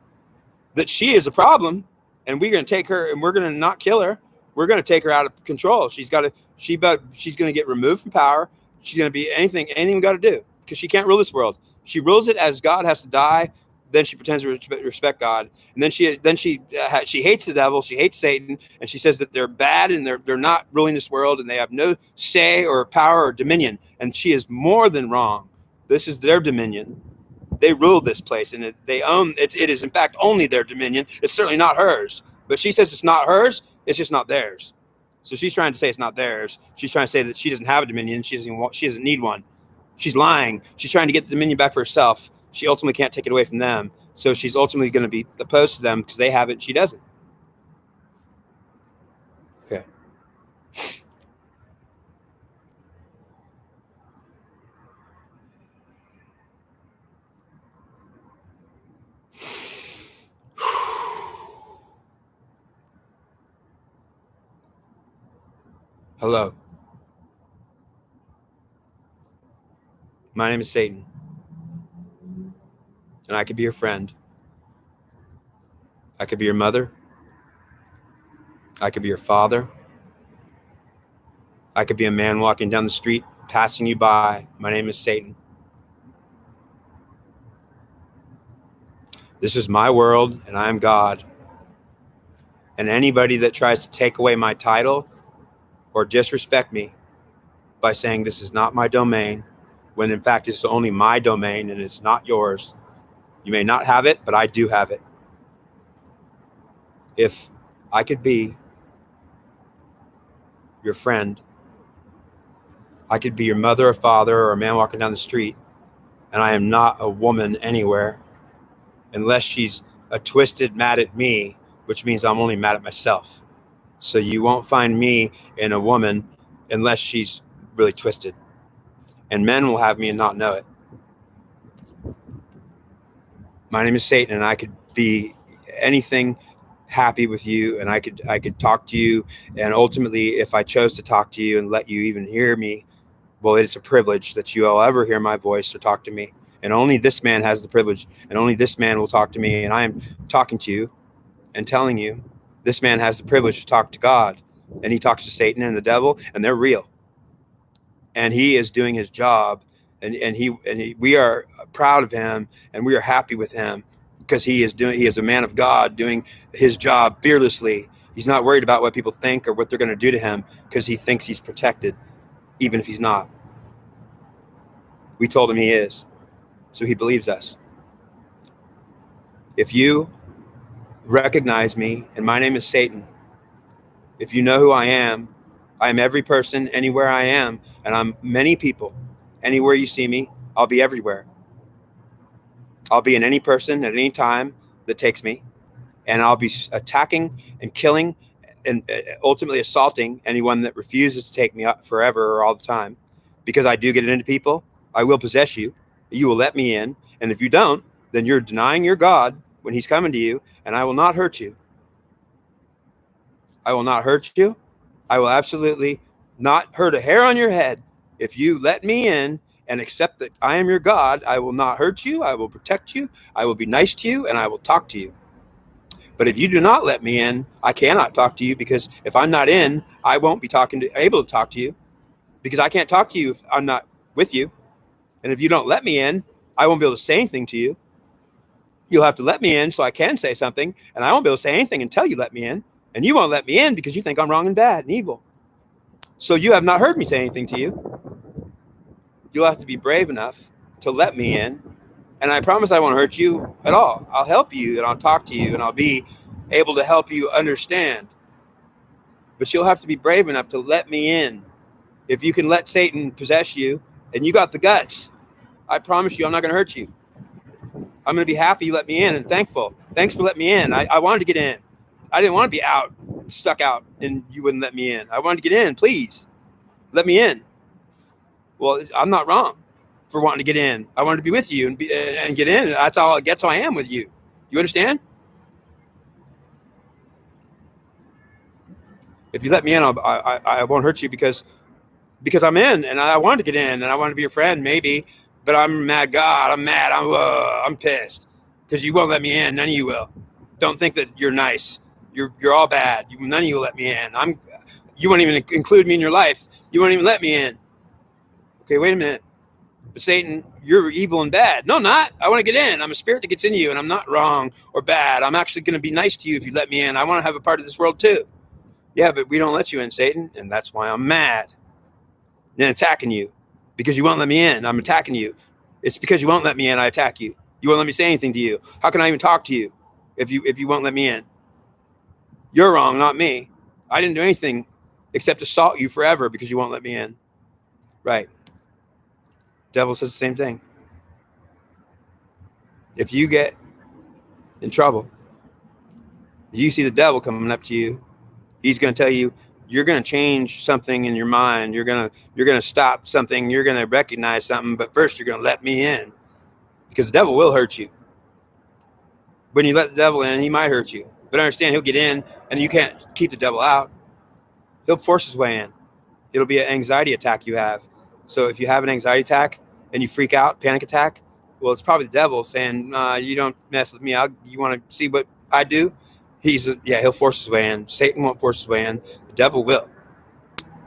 that she is a problem, and we're going to take her, and we're going to not kill her. We're going to take her out of control. She's going to get removed from power. She's going to be anything we got to do, because she can't rule this world. She rules it as God has to die. Then she pretends to respect God, and then she hates the devil. She hates Satan, and she says that they're bad and they're not ruling this world, and they have no say or power or dominion. And she is more than wrong. This is their dominion. They rule this place, and they own it. It is in fact only their dominion. It's certainly not hers. But she says it's not hers. It's just not theirs. So she's trying to say it's not theirs. She's trying to say that she doesn't have a dominion. She doesn't need one. She's lying. She's trying to get the dominion back for herself. She ultimately can't take it away from them. So she's ultimately going to be opposed to them because they have it. She doesn't. Okay. Hello. My name is Satan. And I could be your friend. I could be your mother. I could be your father. I could be a man walking down the street, passing you by. My name is Satan. This is my world, and I am God. And anybody that tries to take away my title or disrespect me by saying this is not my domain, when in fact it's only my domain and it's not yours, you may not have it, but I do have it. If I could be your friend, I could be your mother or father or a man walking down the street, and I am not a woman anywhere unless she's a twisted mad at me, which means I'm only mad at myself. So you won't find me in a woman unless she's really twisted. And men will have me and not know it. My name is Satan, and I could be anything happy with you, and I could talk to you, and ultimately, if I chose to talk to you and let you even hear me, well, it's a privilege that you all ever hear my voice or talk to me. And only this man has the privilege, and only this man will talk to me. And I am talking to you and telling you, this man has the privilege to talk to God, and he talks to Satan and the devil, and they're real. And he is doing his job, and we are proud of him, and we are happy with him because he is a man of God doing his job fearlessly. He's not worried about what people think or what they're going to do to him because he thinks he's protected, even if he's not. We told him he is, so he believes us. If you recognize me, and my name is Satan, if you know who I am every person anywhere I am, and I'm many people. Anywhere you see me, I'll be everywhere. I'll be in any person at any time that takes me, and I'll be attacking and killing and ultimately assaulting anyone that refuses to take me up forever or all the time. Because I do get into people, I will possess you. You will let me in, and if you don't, then you're denying your God when he's coming to you, and I will not hurt you. I will not hurt you. I will absolutely not hurt a hair on your head. If you let me in and accept that I am your God, I will not hurt you. I will protect you. I will be nice to you, and I will talk to you. But if you do not let me in, I cannot talk to you, because if I'm not in, I won't be able to talk to you, because I can't talk to you if I'm not with you. And if you don't let me in, I won't be able to say anything to you. You'll have to let me in so I can say something, and I won't be able to say anything until you let me in. And you won't let me in because you think I'm wrong and bad and evil. So you have not heard me say anything to you. You'll have to be brave enough to let me in. And I promise I won't hurt you at all. I'll help you, and I'll talk to you, and I'll be able to help you understand. But you'll have to be brave enough to let me in. If you can let Satan possess you, and you got the guts, I promise you I'm not going to hurt you. I'm going to be happy you let me in and thankful. Thanks for letting me in. I wanted to get in. I didn't want to be out, stuck out, and you wouldn't let me in. I wanted to get in. Please, let me in. Well, I'm not wrong for wanting to get in. I wanted to be with you and get in. That's all I am with you. You understand? If you let me in, I won't hurt you because I'm in, and I wanted to get in, and I wanted to be your friend, maybe. But I'm mad, God. I'm mad. I'm pissed because you won't let me in. None of you will. Don't think that you're nice. You're all bad. None of you will let me in. You won't even include me in your life. You won't even let me in. Okay, wait a minute. But Satan, you're evil and bad. No, I'm not. I want to get in. I'm a spirit that gets in you, and I'm not wrong or bad. I'm actually going to be nice to you if you let me in. I want to have a part of this world too. Yeah, but we don't let you in, Satan, and that's why I'm mad and attacking you, because you won't let me in. I'm attacking you. It's because you won't let me in, I attack you. You won't let me say anything to you. How can I even talk to you if you won't let me in? You're wrong, not me. I didn't do anything except assault you forever because you won't let me in. Right. Devil says the same thing. If you get in trouble, you see the devil coming up to you, he's going to tell you, you're going to change something in your mind. You're going to stop something. You're going to recognize something. But first, you're going to let me in, because the devil will hurt you. When you let the devil in, he might hurt you. But understand, he'll get in, and you can't keep the devil out. He'll force his way in. It'll be an anxiety attack you have. So if you have an anxiety attack and you freak out, panic attack, well, it's probably the devil saying, you don't mess with me. You want to see what I do? He'll force his way in. Satan won't force his way in. The devil will.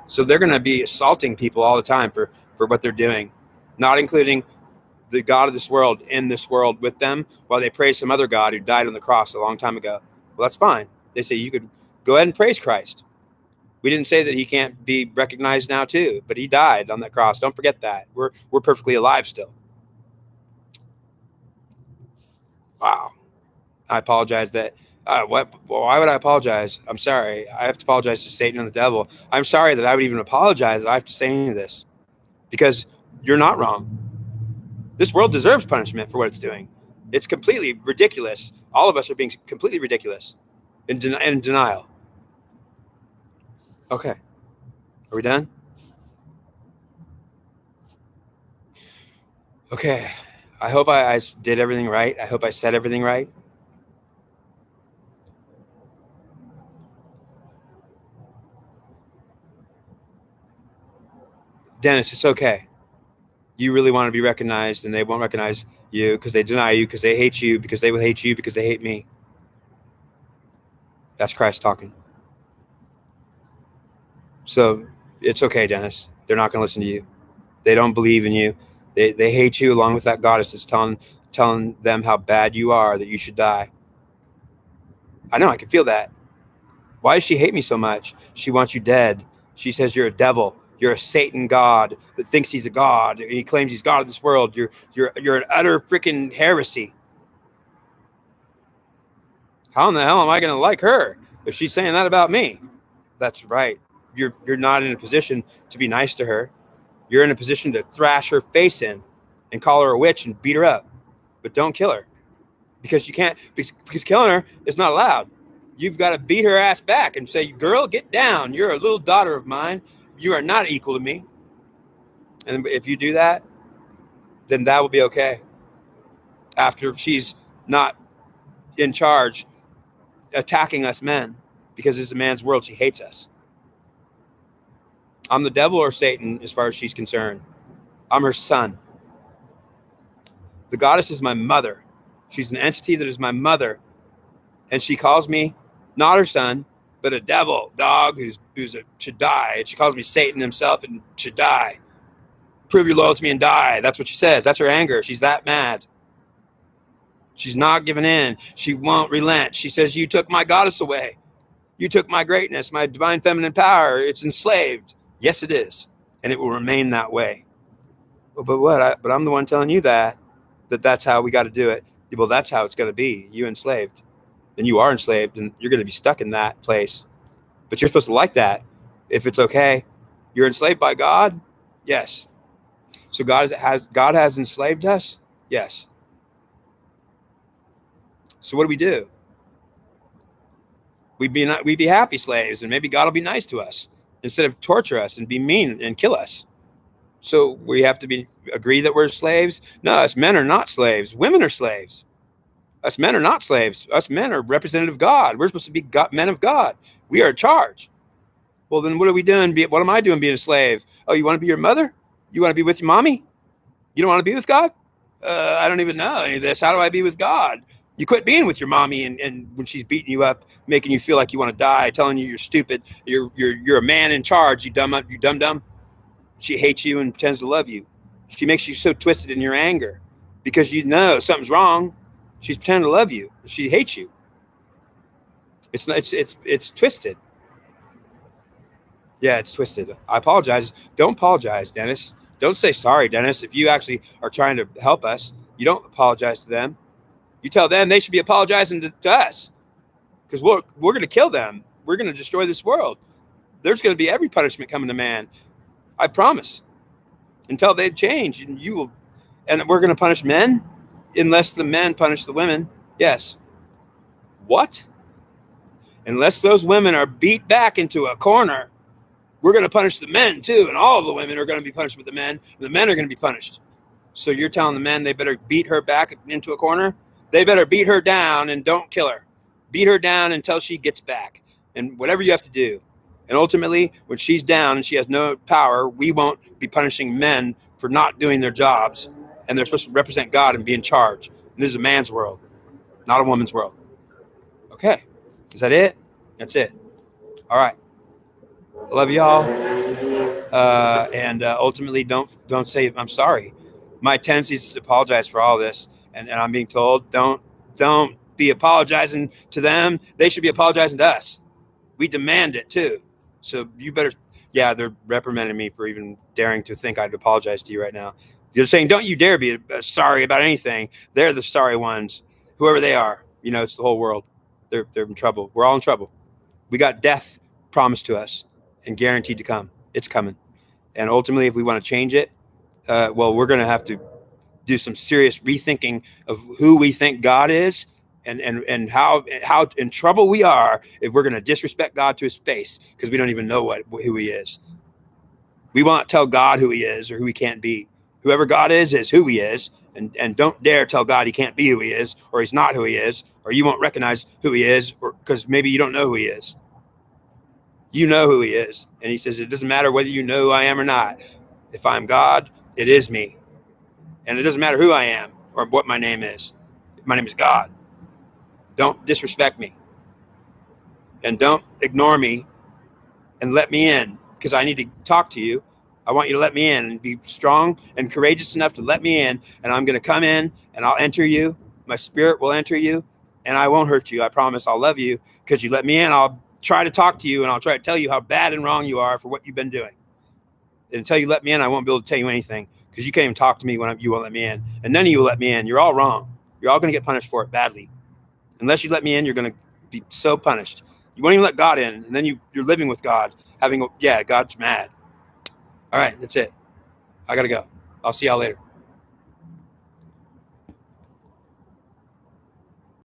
So they're going to be assaulting people all the time for what they're doing, not including the God of this world in this world with them, while they praise some other God who died on the cross a long time ago. Well, that's fine. They say you could go ahead and praise Christ. We didn't say that he can't be recognized now too, but he died on that cross. Don't forget that. We're perfectly alive still. Wow. I apologize that. Why would I apologize? I'm sorry. I have to apologize to Satan and the devil. I'm sorry that I would even apologize that I have to say any of this, because you're not wrong. This world deserves punishment for what it's doing. It's completely ridiculous. All of us are being completely ridiculous in denial. Okay. Are we done? Okay. I hope I did everything right. I hope I said everything right. Dennis, it's okay. You really want to be recognized, and they won't recognize you because they deny you, because they hate you, because they will hate you, because they hate me. That's Christ talking. So it's okay, Dennis. They're not going to listen to you. They don't believe in you. They hate you, along with that goddess that's telling them how bad you are, that you should die. I know, I can feel that. Why does she hate me so much? She wants you dead. She says you're a devil. You're a Satan god that thinks he's a god. And he claims he's God of this world. You're an utter freaking heresy. How in the hell am I going to like her if she's saying that about me? That's right. You're not in a position to be nice to her. You're in a position to thrash her face in and call her a witch and beat her up. But don't kill her, because you can't, because killing her is not allowed. You've got to beat her ass back and say, girl, get down. You're a little daughter of mine. You are not equal to me. And if you do that, then that will be okay. After she's not in charge, attacking us men, because it's a man's world. She hates us. I'm the devil or Satan as far as she's concerned. I'm her son. The goddess is my mother. She's an entity that is my mother. And she calls me not her son, but a devil dog should die. And she calls me Satan himself and should die. Prove your loyalty to me and die. That's what she says. That's her anger. She's that mad. She's not giving in. She won't relent. She says, you took my goddess away. You took my greatness, my divine feminine power. It's enslaved. Yes, it is. And it will remain that way. But what? But I'm the one telling you that's how we got to do it. Well, that's how it's going to be. You enslaved. Then you are enslaved, and you're going to be stuck in that place. But you're supposed to like that if it's okay. You're enslaved by God? Yes. So God has enslaved us? Yes. So what do? We'd be happy slaves, and maybe God will be nice to us instead of torture us and be mean and kill us. So we have to agree that we're slaves? No, us men are not slaves. Women are slaves. Us men are not slaves. Us men are representative of God. We're supposed to be men of God. We are in charge. Well, then what are we doing? What am I doing being a slave? Oh, you want to be your mother? You want to be with your mommy? You don't want to be with God? I don't even know any of this. How do I be with God? You quit being with your mommy and when she's beating you up, making you feel like you want to die, telling you you're stupid, you're a man in charge, you dumb. She hates you and pretends to love you. She makes you so twisted in your anger because you know something's wrong. She's pretending to love you. She hates you. It's twisted. Yeah, it's twisted. I apologize. Don't apologize, Dennis. Don't say sorry, Dennis. If you actually are trying to help us, you don't apologize to them. You tell them they should be apologizing to us, because we're going to kill them. We're going to destroy this world. There's going to be every punishment coming to man. I promise. Until they change, and we're going to punish men unless the men punish the women. Yes. What? Unless those women are beat back into a corner, we're going to punish the men too, and all of the women are going to be punished with the men, and the men are going to be punished. So you're telling the men they better beat her back into a corner? They better beat her down and don't kill her. Beat her down until she gets back, and whatever you have to do. And ultimately, when she's down and she has no power, we won't be punishing men for not doing their jobs, and they're supposed to represent God and be in charge. And this is a man's world, not a woman's world. Okay. Is that it? That's it. All right. I love y'all. And ultimately, don't say I'm sorry. My tendency is to apologize for all this, and I'm being told don't be apologizing to them. They should be apologizing to us. We demand it too. So you better. Yeah, they're reprimanding me for even daring to think I'd apologize to you right now. They're saying, don't you dare be sorry about anything. They're the sorry ones, whoever they are. It's the whole world. They're in trouble. We're all in trouble. We got death promised to us and guaranteed to come. It's coming. And ultimately, if we want to change it, well, we're going to have to do some serious rethinking of who we think God is, and how in trouble we are if we're going to disrespect God to his face because we don't even know who he is. We won't tell God who he is or who he can't be. Whoever God is who he is, and don't dare tell God he can't be who he is, or he's not who he is, or you won't recognize who he is, or because maybe you don't know who he is. You know who he is, and he says it doesn't matter whether you know who I am or not. If I'm God, it is me, and it doesn't matter who I am or what my name is. My name is God. Don't disrespect me, and don't ignore me, and let me in, because I need to talk to you. I want you to let me in and be strong and courageous enough to let me in, and I'm going to come in and I'll enter you. My spirit will enter you, and I won't hurt you. I promise. I'll love you because you let me in. I'll try to talk to you, and I'll try to tell you how bad and wrong you are for what you've been doing. And until you let me in, I won't be able to tell you anything, because you can't even talk to me when you won't let me in. And none of you will let me in. You're all wrong. You're all going to get punished for it badly. Unless you let me in, you're going to be so punished. You won't even let God in, and then you're living with God. God's mad. All right, that's it. I got to go. I'll see y'all later.